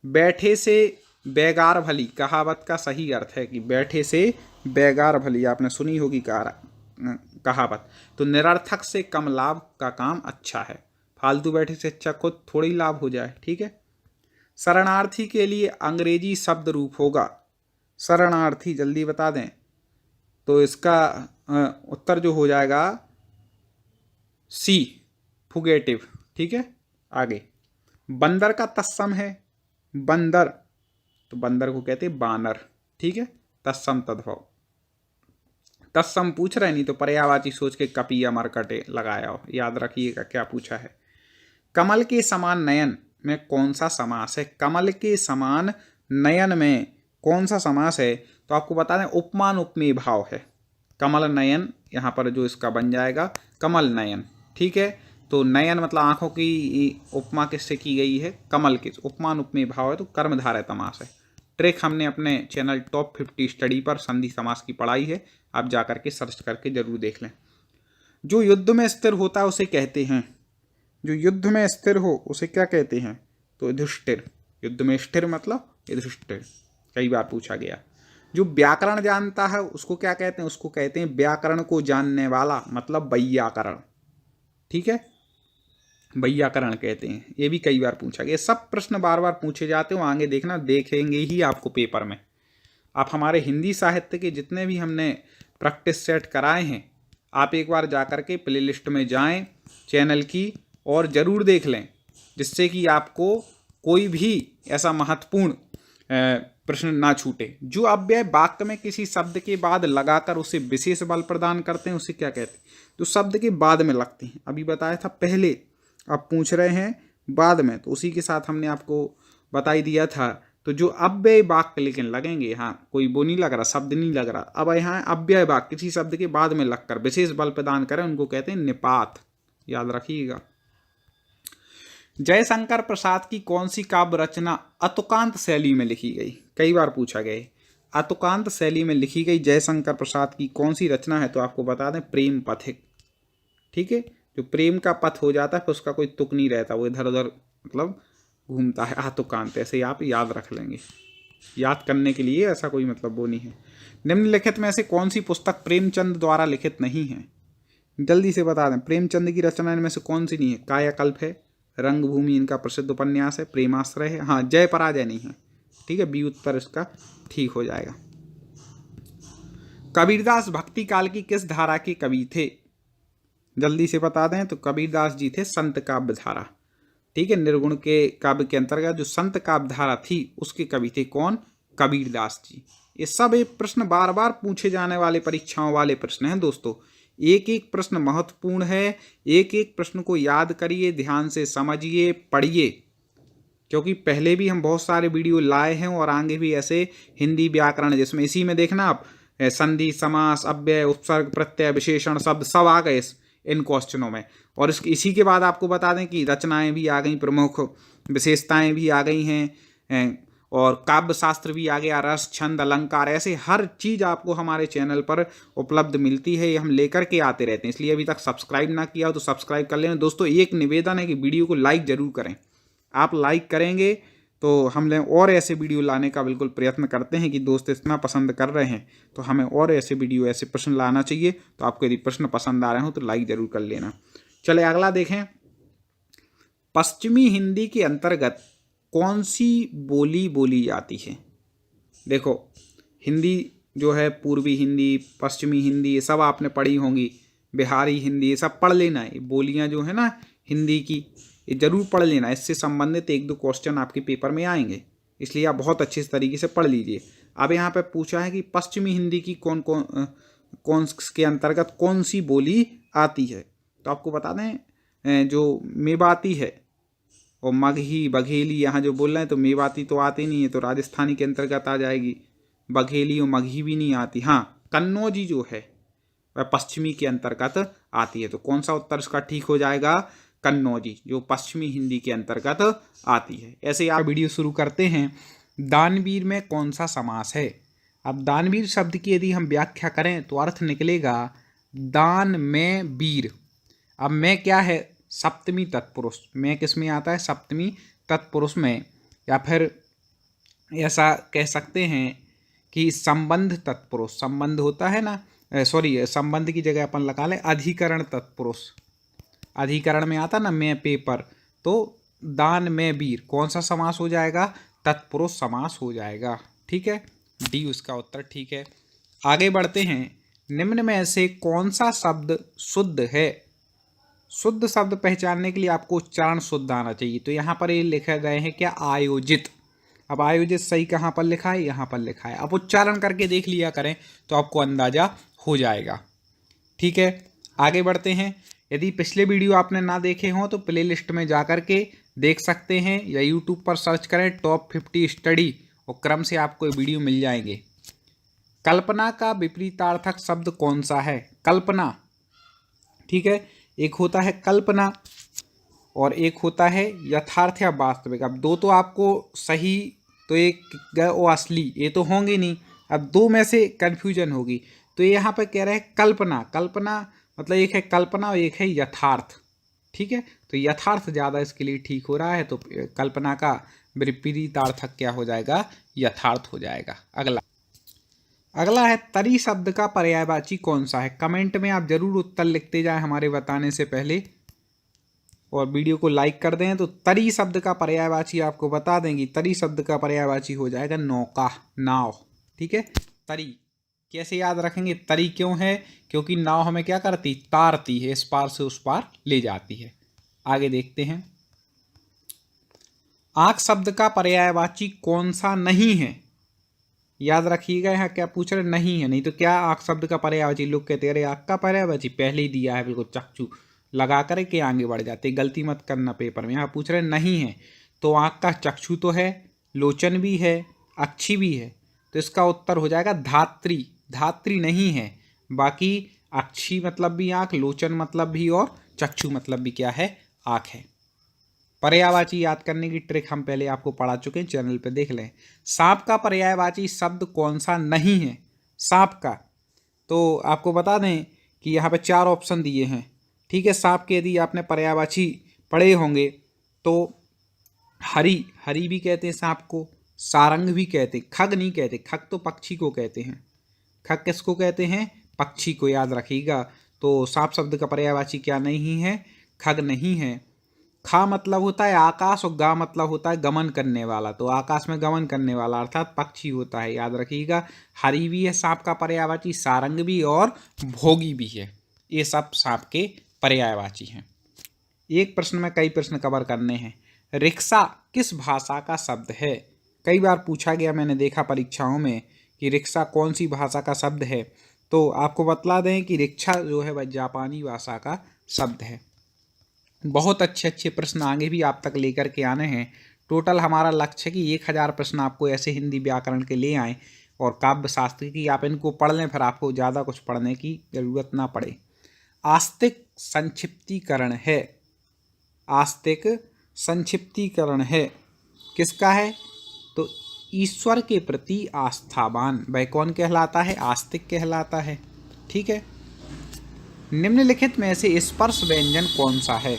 बैठे से बेगार भली, कहावत का सही अर्थ है कि बैठे से बेगार भली, आपने सुनी होगी कहावत। तो निरर्थक से कम लाभ का काम अच्छा है, फालतू बैठे से अच्छा खुद थोड़ी लाभ हो जाए। ठीक है, शरणार्थी के लिए अंग्रेजी शब्द रूप होगा। शरणार्थी जल्दी बता दें, तो इसका उत्तर जो हो जाएगा सी, फुगेटिव। ठीक है, आगे बंदर का तत्सम है बंदर, तो बंदर को कहते हैं बानर। ठीक है, तत्सम तद्भव। तत्सम पूछ रहे नहीं तो पर्यायवाची सोच के कपि या मरकटे लगाया हो। याद रखिएगा क्या पूछा है। कमल के समान नयन में कौन सा समास है? कमल के समान नयन में कौन सा समास है? तो आपको बता दें उपमान उपमेय भाव है। कमल नयन यहाँ पर जो इसका बन जाएगा कमल नयन। ठीक है, तो नयन मतलब आंखों की उपमा किससे की गई है? कमल के। उपमान उपमेय भाव है तो कर्मधारय समास है। ट्रिक हमने अपने चैनल टॉप 50 स्टडी पर संधि समास की पढ़ाई है, आप जा करके सर्च करके जरूर देख लें। जो युद्ध में स्थिर होता है उसे कहते हैं, जो युद्ध में स्थिर हो उसे क्या कहते हैं? तो युधिष्ठिर। युद्ध में स्थिर मतलब युधिष्ठिर, कई बार पूछा गया। जो व्याकरण जानता है उसको क्या कहते हैं? उसको कहते हैं व्याकरण को जानने वाला, मतलब वैयाकरण। ठीक है, वैयाकरण कहते हैं। ये भी कई बार पूछा गया। सब प्रश्न बार बार पूछे जाते हो, आगे देखना, देखेंगे ही आपको पेपर में। आप हमारे हिंदी साहित्य के जितने भी हमने प्रैक्टिस सेट कराए हैं, आप एक बार जा कर के प्ले लिस्ट में जाएं चैनल की और ज़रूर देख लें, जिससे कि आपको कोई भी ऐसा महत्वपूर्ण प्रश्न ना छूटे। जो अव्यय वाक्य में किसी शब्द के बाद लगाकर उसे विशेष बल प्रदान करते हैं उसे क्या कहते हैं? जो शब्द के बाद में लगते हैं। अभी बताया था पहले, आप पूछ रहे हैं बाद में, तो उसी के साथ हमने आपको बता ही दिया था। तो जो अव्यय वाक्य लेकिन लगेंगे, हाँ कोई वो नहीं लग रहा, शब्द नहीं लग रहा, अब यहाँ अव्यय वाक्य किसी शब्द के बाद में लगकर विशेष बल प्रदान करें उनको कहते हैं निपात, याद रखिएगा। जयशंकर प्रसाद की कौन सी काव्य रचना अतुकांत शैली में लिखी गई? कई बार पूछा गया। अतुकांत शैली में लिखी गई जयशंकर प्रसाद की कौन सी रचना है? तो आपको बता दें प्रेम पथिक। ठीक है, जो प्रेम का पथ हो जाता है फिर उसका कोई तुक नहीं रहता, वो इधर उधर मतलब घूमता है, आतुकांत, ऐसे आप याद रख लेंगे। याद करने के लिए ऐसा कोई मतलब वो नहीं है। निम्नलिखित में से कौन सी पुस्तक प्रेमचंद द्वारा लिखित नहीं है? जल्दी से बता दें, प्रेमचंद की रचना इनमें से कौन सी नहीं है? कायाकल्प है, रंगभूमि इनका प्रसिद्ध उपन्यास है, प्रेमाश्रय है, हाँ जय पराजय नहीं है। ठीक है, बी उत्तर इसका ठीक हो जाएगा। कबीरदास भक्ति काल की किस धारा के कवि थे? जल्दी से बता दें, तो कबीरदास जी थे संत काव्य धारा। ठीक है, निर्गुण के काव्य के अंतर्गत जो संत काव्य धारा थी उसके कवि थे कौन? कबीरदास जी। ये सब एक प्रश्न बार बार पूछे जाने वाले परीक्षाओं वाले प्रश्न हैं दोस्तों। एक एक प्रश्न महत्वपूर्ण है, एक एक प्रश्न को याद करिए, ध्यान से समझिए, पढ़िए, क्योंकि पहले भी हम बहुत सारे वीडियो लाए हैं और आगे भी ऐसे हिंदी व्याकरण, जिसमें इसी में देखना आप संधि, समास, अव्यय, उपसर्ग, प्रत्यय, विशेषण शब्द सब आ गए इन क्वेश्चनों में। और इसी के बाद आपको बता दें कि रचनाएं भी आ गई, प्रमुख विशेषताएं भी आ गई हैं, और काव्य शास्त्र भी आ गया, रस, छंद, अलंकार, ऐसे हर चीज़ आपको हमारे चैनल पर उपलब्ध मिलती है। ये हम लेकर के आते रहते हैं, इसलिए अभी तक सब्सक्राइब ना किया हो तो सब्सक्राइब कर लेना। दोस्तों एक निवेदन है कि वीडियो को लाइक जरूर करें, आप लाइक करेंगे तो हम और ऐसे वीडियो लाने का बिल्कुल प्रयत्न करते हैं कि दोस्त इतना पसंद कर रहे हैं तो हमें और ऐसे वीडियो, ऐसे प्रश्न लाना चाहिए। तो आपको यदि प्रश्न पसंद आ रहे हो तो लाइक जरूर कर लेना। चले अगला देखें, पश्चिमी हिंदी के अंतर्गत कौन सी बोली बोली जाती है? देखो हिंदी जो है, पूर्वी हिंदी, पश्चिमी हिंदी, ये सब आपने पढ़ी होंगी, बिहारी हिंदी, ये सब पढ़ लेना है। बोलियां जो है ना हिंदी की, ये जरूर पढ़ लेना, इससे संबंधित एक दो क्वेश्चन आपके पेपर में आएंगे, इसलिए आप बहुत अच्छे तरीके से पढ़ लीजिए। अब यहाँ पे पूछा है कि पश्चिमी हिंदी की कौन के अंतर्गत कौन सी बोली आती है? तो आपको बता दें, जो मेवाती है और मगही, बघेली, यहाँ जो बोल रहे हैं तो मेवाती तो आती नहीं है, तो राजस्थानी के अंतर्गत आ जाएगी। बघेली और मगही भी नहीं आती। हाँ, कन्नौजी जो है वह पश्चिमी के अंतर्गत आती है। तो कौन सा उत्तर इसका ठीक हो जाएगा? कन्नौजी, जो पश्चिमी हिंदी के अंतर्गत आती है। ऐसे आप वीडियो शुरू करते हैं। दानवीर में कौन सा समास है? अब दानवीर शब्द की यदि हम व्याख्या करें तो अर्थ निकलेगा दान में वीर। अब मैं क्या है? सप्तमी तत्पुरुष। मैं किस में आता है? सप्तमी तत्पुरुष में, या फिर ऐसा कह सकते हैं कि संबंध तत्पुरुष। संबंध होता है ना, सॉरी, संबंध की जगह अपन लगा लें अधिकरण तत्पुरुष। अधिकरण में आता ना मैं पेपर, तो दान में वीर कौन सा समास हो जाएगा? तत्पुरुष समास हो जाएगा। ठीक है, डी उसका उत्तर ठीक है। आगे बढ़ते हैं, निम्न में से कौन सा शब्द शुद्ध है? शुद्ध शब्द पहचानने के लिए आपको उच्चारण शुद्ध आना चाहिए। तो यहाँ पर ये लिखे गए हैं क्या? आयोजित। अब आयोजित सही कहाँ पर लिखा है? यहाँ पर लिखा है। अब उच्चारण करके देख लिया करें तो आपको अंदाजा हो जाएगा। ठीक है, आगे बढ़ते हैं। यदि पिछले वीडियो आपने ना देखे हों तो प्ले लिस्ट में जा कर के देख सकते हैं, या यूट्यूब पर सर्च करें टॉप 50 स्टडी और क्रम से आपको ये वीडियो मिल जाएंगे। कल्पना का विपरीतार्थक शब्द कौन सा है? कल्पना। ठीक है, एक होता है कल्पना और एक होता है यथार्थ या वास्तविक। अब दो तो आपको सही, तो एक वो असली, ये तो होंगे नहीं। अब दो में से कन्फ्यूजन होगी। तो यहाँ पर कह रहे हैं कल्पना। कल्पना मतलब एक है कल्पना और एक है यथार्थ। ठीक है, तो यथार्थ ज़्यादा इसके लिए ठीक हो रहा है, तो कल्पना का विपरीतार्थक क्या हो जाएगा? यथार्थ हो जाएगा। अगला है तरी शब्द का पर्यायवाची कौन सा है? कमेंट में आप जरूर उत्तर लिखते जाएं हमारे बताने से पहले, और वीडियो को लाइक कर दें। तो तरी शब्द का पर्यायवाची आपको बता देंगी। तरी शब्द का पर्यायवाची हो जाएगा नौका, नाव। ठीक है। तरी कैसे याद रखेंगे? तरी क्यों है? क्योंकि नाव हमें क्या करती? तारती है, इस पार से उस पार ले जाती है। आगे देखते हैं। आंख शब्द का पर्यायवाची कौन सा नहीं है? याद रखिएगा, यहाँ क्या पूछ रहे? नहीं है। नहीं तो क्या आंख शब्द का पर्यायवाची? लोग कहते हैं अरे आंख का पर्यायवाची पहले ही दिया है, बिल्कुल चकचू लगा कर के आगे बढ़ जाते। गलती मत करना पेपर में। यहाँ पूछ रहे नहीं है तो आंख का चक्षु तो है, लोचन भी है, अक्षी भी है, तो इसका उत्तर हो जाएगा धात्री। धात्री नहीं है, बाकी अक्षी मतलब भी आंख, लोचन मतलब भी और चक्षु मतलब भी क्या है? आंख है। पर्यायवाची याद करने की ट्रिक हम पहले आपको पढ़ा चुके हैं, चैनल पे देख लें। सांप का पर्यायवाची शब्द कौन सा नहीं है? सांप का तो आपको बता दें कि यहाँ पे 4 ऑप्शन दिए हैं, ठीक है। सांप के यदि आपने पर्यायवाची पढ़े होंगे तो हरी, हरी भी कहते हैं सांप को, सारंग भी कहते हैं, खग नहीं कहते। खग तो पक्षी को कहते हैं, खग किसको कहते हैं? पक्षी को, याद रखिएगा। तो सांप शब्द का पर्यायवाची क्या नहीं है? खग नहीं है। खा मतलब होता है आकाश और गा मतलब होता है गमन करने वाला, तो आकाश में गमन करने वाला अर्थात पक्षी होता है, याद रखिएगा। हरी भी है सांप का पर्यायवाची, सारंग भी और भोगी भी है, ये सब सांप के पर्यायवाची हैं। एक प्रश्न में कई प्रश्न कवर करने हैं। रिक्शा किस भाषा का शब्द है? कई बार पूछा गया, मैंने देखा परीक्षाओं में कि रिक्शा कौन सी भाषा का शब्द है, तो आपको बतला दें कि रिक्शा जो है वह जापानी भाषा का शब्द है। बहुत अच्छे अच्छे प्रश्न आगे भी आप तक लेकर के आने हैं। टोटल हमारा लक्ष्य है कि 1000 प्रश्न आपको ऐसे हिंदी व्याकरण के ले आएँ और काव्य शास्त्र की आप इनको पढ़ लें, फिर आपको ज़्यादा कुछ पढ़ने की ज़रूरत ना पड़े। आस्तिक संक्षिप्तीकरण है, आस्तिक संक्षिप्तीकरण है किसका है? तो ईश्वर के प्रति आस्थावान, वह कौन कहलाता है? आस्तिक कहलाता है, ठीक है। निम्नलिखित में से स्पर्श व्यंजन कौन सा है?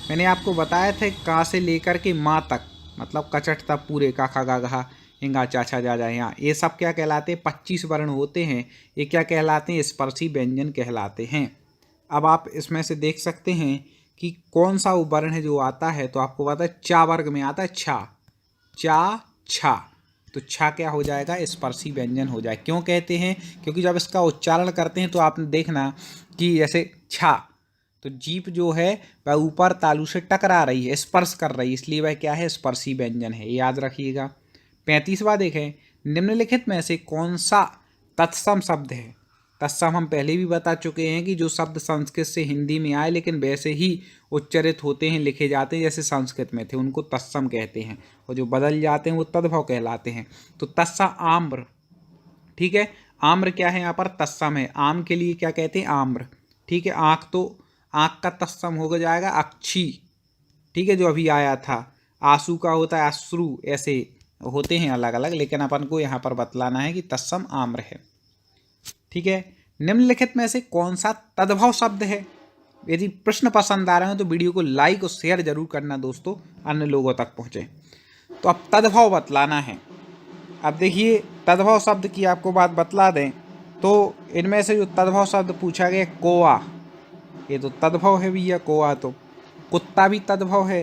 मैंने आपको बताया था का से लेकर के माँ तक, मतलब कचट तक पूरे का, खा गा घा हिंगा चाचा जा जा यहाँ, ये सब क्या कहलाते हैं? 25 वर्ण होते हैं, ये क्या कहलाते हैं? स्पर्शी व्यंजन कहलाते हैं। अब आप इसमें से देख सकते हैं कि कौन सा वो वर्ण है जो आता है, तो आपको पता है चा वर्ग में आता है छा, चा छा, तो छा क्या हो जाएगा? स्पर्शी व्यंजन हो जाए। क्यों कहते हैं? क्योंकि जब इसका उच्चारण करते हैं तो आपने देखना कि जैसे छा, तो जीभ जो है वह ऊपर तालू से टकरा रही है, स्पर्श कर रही है, इसलिए वह क्या है? स्पर्शी व्यंजन है, याद रखिएगा। 35वां देखें। निम्नलिखित में से कौन सा तत्सम शब्द है? तत्सम हम पहले भी बता चुके हैं कि जो शब्द संस्कृत से हिंदी में आए लेकिन वैसे ही उच्चारित होते हैं, लिखे जाते हैं जैसे संस्कृत में थे, उनको तत्सम कहते हैं, और जो बदल जाते हैं वो तद्भव कहलाते हैं। तो तत्सम आम्र, ठीक है। आम्र क्या है? यहाँ पर तत्सम है। आम के लिए क्या कहते हैं? आम्र, ठीक है। आँख, तो आँख का तत्सम हो जाएगा अक्षी, ठीक है, जो अभी आया था। आंसू का होता है अश्रु, ऐसे होते हैं अलग अलग, लेकिन अपन को यहाँ पर बतलाना है कि तत्सम आम्र है, ठीक है। निम्नलिखित में से कौन सा तद्भव शब्द है? यदि प्रश्न पसंद आ रहे हो तो वीडियो को लाइक और शेयर जरूर करना दोस्तों, अन्य लोगों तक पहुँचे। तो अब तद्भव बतलाना है। अब देखिए, तद्भव शब्द की आपको बात बतला दें तो इनमें से जो तद्भव शब्द पूछा गया, कोआ, ये तो तद्भव है भैया, कोआ। तो कुत्ता भी तद्भव है,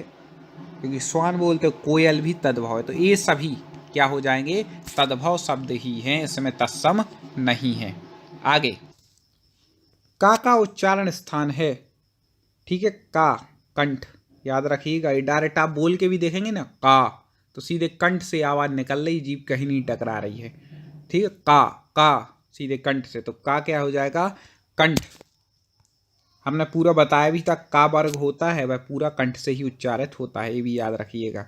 क्योंकि स्वान बोलते हो, कोयल भी तद्भव है, तो ये सभी क्या हो जाएंगे? तद्भव शब्द ही हैं, इसमें तत्सम नहीं है। आगे, का उच्चारण स्थान है, ठीक है। का कंठ, याद रखिएगा, ये डायरेक्ट आप बोल के भी देखेंगे ना का, तो सीधे कंठ से आवाज़ निकल रही, जीभ कहीं नहीं टकरा रही है, ठीक है। का सीधे कंठ से, तो का क्या हो जाएगा? कंठ। हमने पूरा बताया भी था, का वर्ग होता है वह पूरा कंठ से ही उच्चारित होता है, ये भी याद रखिएगा।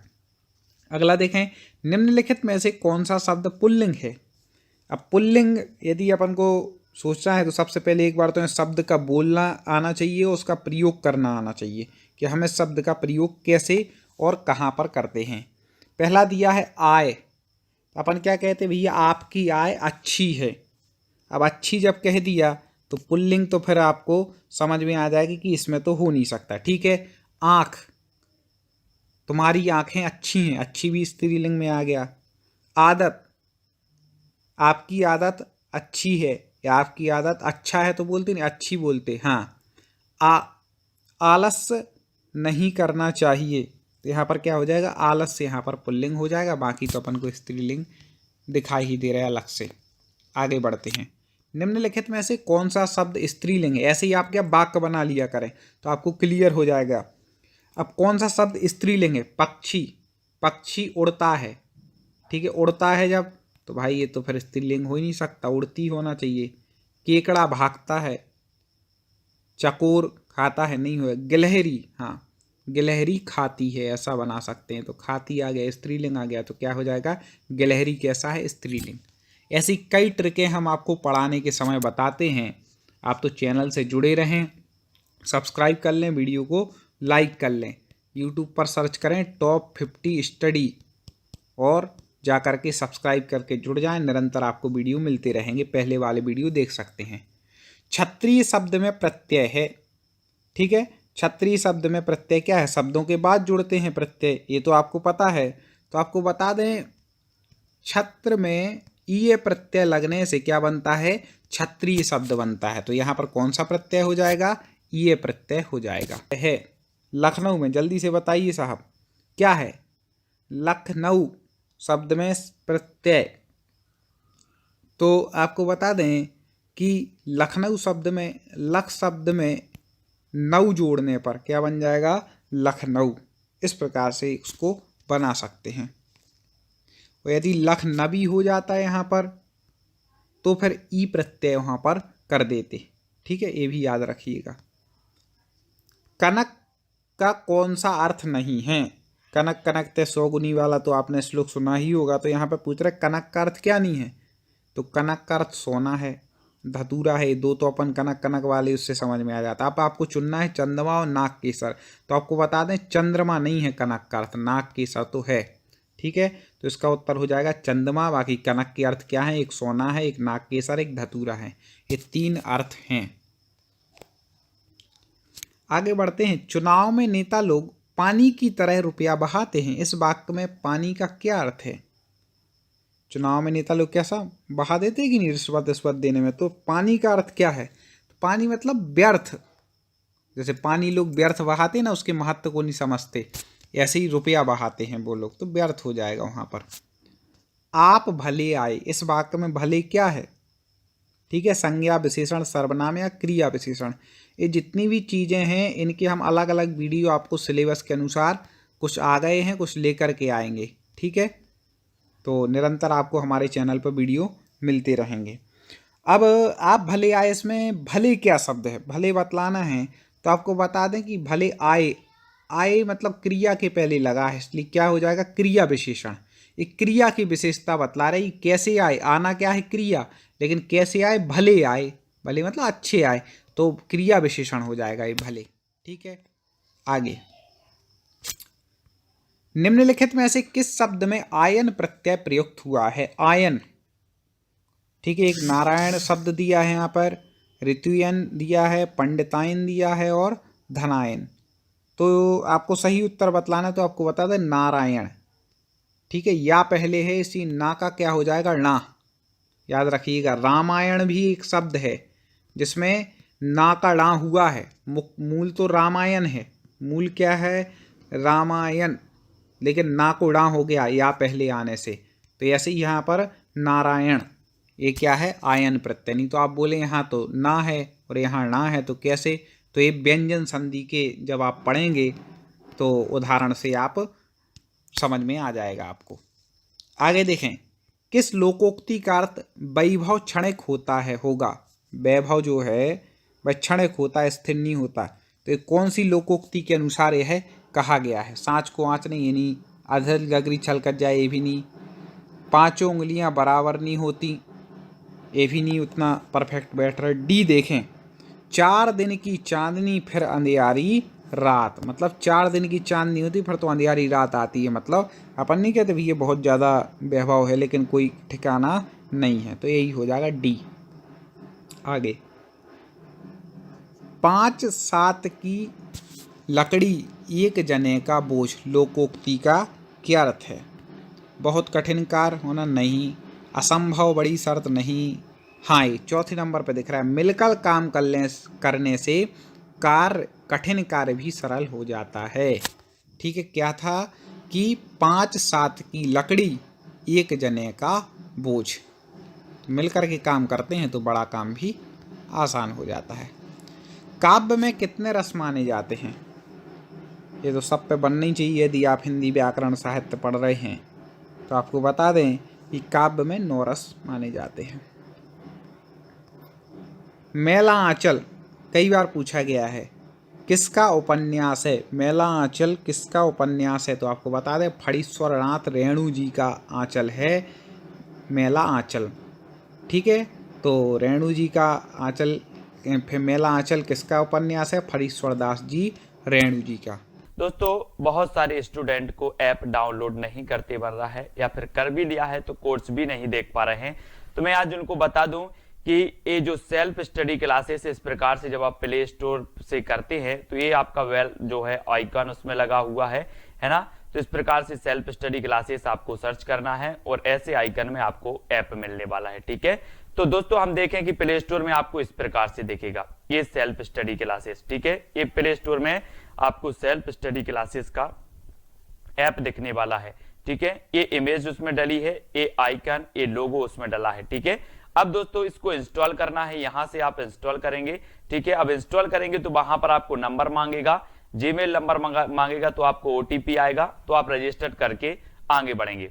अगला देखें। निम्नलिखित में से कौन सा शब्द पुल्लिंग है? अब पुल्लिंग यदि अपन को सोचना है तो सबसे पहले एक बार तो शब्द का बोलना आना चाहिए और उसका प्रयोग करना आना चाहिए कि हमें शब्द का प्रयोग कैसे और कहाँ पर करते हैं। पहला दिया है आय, अपन क्या कहते हैं भैया? आपकी आय अच्छी है। अब अच्छी जब कह दिया तो पुल्लिंग, तो फिर आपको समझ में आ जाएगी कि इसमें तो हो नहीं सकता, ठीक है। आँख, तुम्हारी आँखें अच्छी हैं, अच्छी भी स्त्रीलिंग में आ गया। आदत, आपकी आदत अच्छी है, या आपकी आदत अच्छा है तो बोलते नहीं, अच्छी बोलते, हाँ। आलस्य नहीं करना चाहिए, तो यहाँ पर क्या हो जाएगा? आलस्य, यहाँ पर पुल्लिंग हो जाएगा, बाकी तो अपन को स्त्रीलिंग दिखाई ही दे रहा है अलग से। आगे बढ़ते हैं। निम्नलिखित में से कौन सा शब्द स्त्रीलिंग है? ऐसे ही आप क्या वाक्य बना लिया करें तो आपको क्लियर हो जाएगा। अब कौन सा शब्द स्त्रीलिंग है? पक्षी, पक्षी उड़ता है, ठीक है, उड़ता है जब, तो भाई ये तो फिर स्त्रीलिंग हो ही नहीं सकता, उड़ती होना चाहिए। केकड़ा भागता है, चकोर खाता है, नहीं होगा। गिलहरी, हाँ गिलहरी खाती है, ऐसा बना सकते हैं, तो खाती आ गया, स्त्रीलिंग आ गया, तो क्या हो जाएगा? गिलहरी कैसा है? स्त्रीलिंग। ऐसी कई ट्रिकें हम आपको पढ़ाने के समय बताते हैं। आप तो चैनल से जुड़े रहें, सब्सक्राइब कर लें, वीडियो को लाइक कर लें, यूट्यूब पर सर्च करें टॉप 50 स्टडी और जा कर के सब्सक्राइब करके जुड़ जाएं। निरंतर आपको वीडियो मिलते रहेंगे, पहले वाले वीडियो देख सकते हैं। क्षत्रिय शब्द में प्रत्यय है, ठीक है, क्षत्रिय शब्द में प्रत्यय क्या है? शब्दों के बाद जुड़ते हैं प्रत्यय, ये तो आपको पता है। तो आपको बता दें, छत्र में ईय प्रत्यय लगने से क्या बनता है? क्षत्रिय शब्द बनता है। तो यहाँ पर कौन सा प्रत्यय हो जाएगा? ईय प्रत्यय हो जाएगा। है लखनऊ में, जल्दी से बताइए साहब क्या है? लखनऊ शब्द में प्रत्यय, तो आपको बता दें कि लखनऊ शब्द में, लख शब्द में नऊ जोड़ने पर क्या बन जाएगा? लखनऊ। इस प्रकार से उसको बना सकते हैं। और यदि लखनवी हो जाता है यहाँ पर, तो फिर ई प्रत्यय वहाँ पर कर देते, ठीक है, ये भी याद रखिएगा। कनक का कौन सा अर्थ नहीं है? कनक कनक ते सौगुनी वाला तो आपने श्लोक सुना ही होगा। तो यहाँ पर पूछ रहे कनक का अर्थ क्या नहीं है? तो कनक का अर्थ सोना है, धतूरा है, दो तो अपन कनक कनक वाले उससे समझ में आ जाता। अब आपको चुनना है चंद्रमा और नाग केसर। तो आपको बता दें चंद्रमा नहीं है कनक का अर्थ, नाग केसर तो है, ठीक है। तो इसका उत्तर हो जाएगा चंद्रमा। बाकी कनक के अर्थ क्या है? एक सोना है, एक नाग केसर, एक धतूरा है, ये 3 अर्थ हैं। आगे बढ़ते हैं। चुनाव में नेता लोग पानी की तरह रुपया बहाते हैं, इस वाक्य में पानी का क्या अर्थ है? चुनाव में नेता लोग कैसा बहा देते हैं कि नहीं रिश्वत देने में? तो पानी का अर्थ क्या है? तो पानी मतलब व्यर्थ, जैसे पानी लोग व्यर्थ बहाते ना, उसके महत्व को नहीं समझते, ऐसे ही रुपया बहाते हैं वो लोग, तो व्यर्थ हो जाएगा वहाँ पर। आप भले आए, इस वाक्य में भले क्या है? ठीक है, संज्ञा विशेषण, सर्वनाम या क्रिया विशेषण। ये जितनी भी चीज़ें हैं इनके हम अलग अलग वीडियो आपको सिलेबस के अनुसार, कुछ आ गए हैं, कुछ लेकर के आएंगे, ठीक है। तो निरंतर आपको हमारे चैनल पर वीडियो मिलते रहेंगे। अब आप भले आए, इसमें भले क्या शब्द है? भले बतलाना है तो आपको बता दें कि भले आए, आए मतलब क्रिया के पहले लगा है, इसलिए क्या हो जाएगा? क्रिया विशेषण। एक क्रिया की विशेषता बतला रही, कैसे आए, आना क्या है? क्रिया, लेकिन कैसे आए? भले आए, भले मतलब अच्छे आए, तो क्रिया विशेषण हो जाएगा ये भले, ठीक है। आगे, निम्नलिखित में से किस शब्द में आयन प्रत्यय प्रयुक्त हुआ है? आयन, ठीक है, एक नारायण शब्द दिया है यहाँ पर, ऋतुयन दिया है, पंडितायन दिया है और धनायन। तो आपको सही उत्तर बतलाना है, तो आपको बता दें नारायण, ठीक है। या पहले है, इसी ना का क्या हो जाएगा? ना, याद रखिएगा। रामायण भी एक शब्द है जिसमें ना का ड़ा हुआ है, मूल तो रामायण है, मूल क्या है? रामायण, लेकिन ना को ड़ा हो गया या पहले आने से, तो ऐसे ही यहाँ पर नारायण, ये क्या है? आयन प्रत्यय। नहीं तो आप बोले यहाँ तो ना है और यहाँ ना है, तो कैसे? तो ये व्यंजन संधि के जब आप पढ़ेंगे तो उदाहरण से आप समझ में आ जाएगा आपको। आगे देखें, किस लोकोक्ति का अर्थ वैभव क्षणिक होता है? होगा, वैभव जो है वह क्षणिक होता है, स्थिर नहीं होता। तो ये कौन सी लोकोक्ति के अनुसार यह कहा गया है? सांच को आँच नहीं, ये नहीं। अधर गगरी छल कर जाए, ये भी नहीं। पांचों उंगलियां बराबर नहीं होती, ये भी नहीं उतना परफेक्ट बैठ रहा। डी देखें, 4 दिन की चांदनी फिर अंधियारी रात, मतलब 4 दिन की चांदनी होती फिर तो अंधियारी रात आती है। मतलब अपन नहीं कहते भी ये बहुत ज़्यादा वैभव है, लेकिन कोई ठिकाना नहीं है, तो यही हो जाएगा डी। आगे, 5-7 की लकड़ी एक जने का बोझ, लोकोक्ति का क्या अर्थ है? बहुत कठिन कार्य होना नहीं, असंभव बड़ी शर्त नहीं। हाँ, ये चौथे नंबर पे दिख रहा है, मिलकर काम करने से कार्य, कठिन कार्य भी सरल हो जाता है, ठीक है। क्या था कि 5-7 की लकड़ी एक जने का बोझ, तो मिलकर के काम करते हैं तो बड़ा काम भी आसान हो जाता है। काव्य में कितने रस माने जाते हैं? ये तो सब पे बनना ही चाहिए। यदि आप हिंदी व्याकरण साहित्य पढ़ रहे हैं तो आपको बता दें कि काव्य में 9 रस माने जाते हैं। मेला आंचल कई बार पूछा गया है, किसका उपन्यास है? मेला आंचल किसका उपन्यास है? तो आपको बता दें फणीश्वर नाथ रेणु जी का आंचल है मेला आंचल। ठीक है, तो रेणु जी का आंचल, फिर मेला आंचल किसका उपन्यास है? फणीश्वर दास जी रेणु जी का। दोस्तों बहुत सारे स्टूडेंट को ऐप डाउनलोड नहीं करते बन रहा है या फिर कर भी लिया है तो कोर्स भी नहीं देख पा रहे हैं। तो मैं आज उनको बता दूं कि ये जो सेल्फ स्टडी क्लासेस इस प्रकार से जब आप प्ले स्टोर से करते हैं तो ये आपका वेल जो है आइकन उसमें लगा हुआ है ना। तो इस प्रकार से सेल्फ स्टडी क्लासेस आपको सर्च करना है और ऐसे आइकन में आपको ऐप मिलने वाला है। ठीक है, तो दोस्तों हम देखें कि प्ले स्टोर में आपको इस प्रकार से दिखेगा ये सेल्फ स्टडी क्लासेस। ठीक है, ये प्ले स्टोर में आपको सेल्फ स्टडी क्लासेस का ऐप दिखने वाला है। ठीक है, ये इमेज उसमें डली है, ये आइकन, ये लोगो उसमें डला है। ठीक है, अब दोस्तों इसको इंस्टॉल करना है, यहां से आप इंस्टॉल करेंगे। ठीक है, अब इंस्टॉल करेंगे तो वहां पर आपको नंबर मांगेगा, जीमेल नंबर मांगेगा, तो आपको ओटीपी आएगा, तो आप रजिस्टर करके आगे बढ़ेंगे।